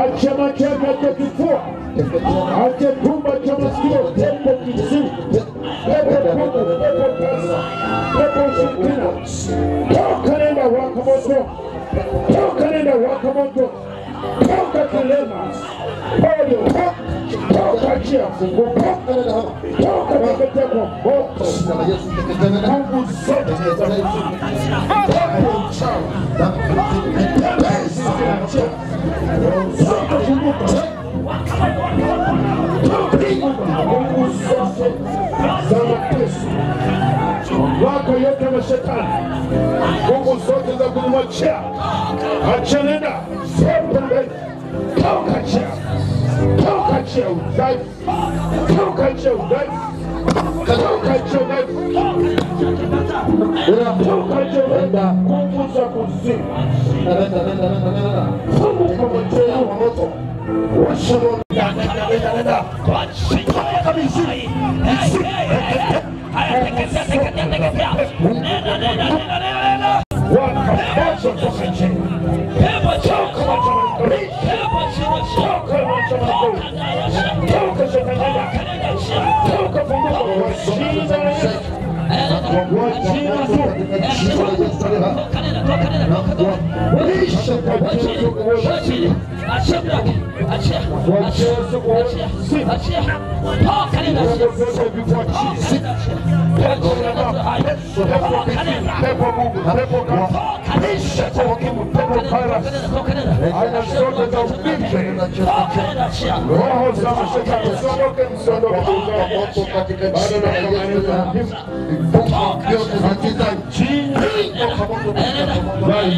Acha macho yake, acha kifua, acha tumba cha masikio, pepo kizimu, pepo pepo, pepo pesa, pepo ushirikina. Toka nenda, waka moto. Toka nenda, waka moto. Toka kilema, polio, toka chia funguka. Toka teketea kwa moto. Mungu zote za Yesu. Pepo uchawi, zote funguka. Mungu zote za mateso, wako yote wa shetani, Mungu zote za kumwachia, acha nenda, zote ndani. Toka chia, toka chia udhaifu, toka chia udhaifu, toka chia udhaifu, toka chia udhaifu, nguvu za kuzimu. Funguka moto wa moto. Washauri nenda kwa jina kabisa. Teketea. Wakabosha Pepo choka macho. Pepo choka macho. Toka shetani. Toka funguka kwa jina la Yesu. Kwa jina la Yesu. Release kwa jina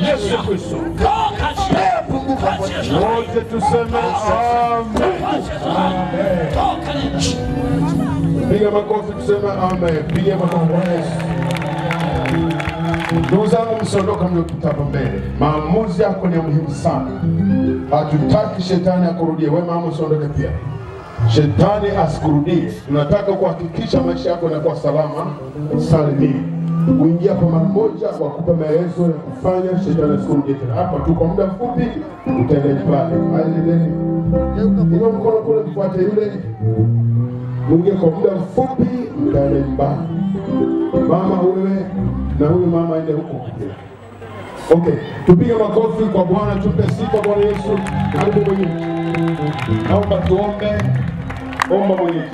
Yesu Kristo. Wote tuseme amen. Piga makofi tuseme amen. Piga makofi. Ndugu zangu, msiondoka mliopita hapa mbele. Maamuzi yako ni muhimu sana. Hatutaki shetani akurudie. Wewe mama usiondoke pia. Shetani asikurudie. Tunataka kuhakikisha maisha yako yanakuwa salama salimini. Uingia kwa mara moja wakupa maelezo ya kufanya shetani asikurudie tena. Hapa tu kwa muda mfupi utaenda pale. Haleluya. Ndio mkono kule mfuate yule. Uingia kwa muda mfupi utaenda nyumbani. Mama wewe na huyu mama aende huko. Okay, tupige makofi kwa Bwana, tupe sifa Bwana Yesu. Karibu mwenyewe. Naomba tuombe. Omba mwenyewe.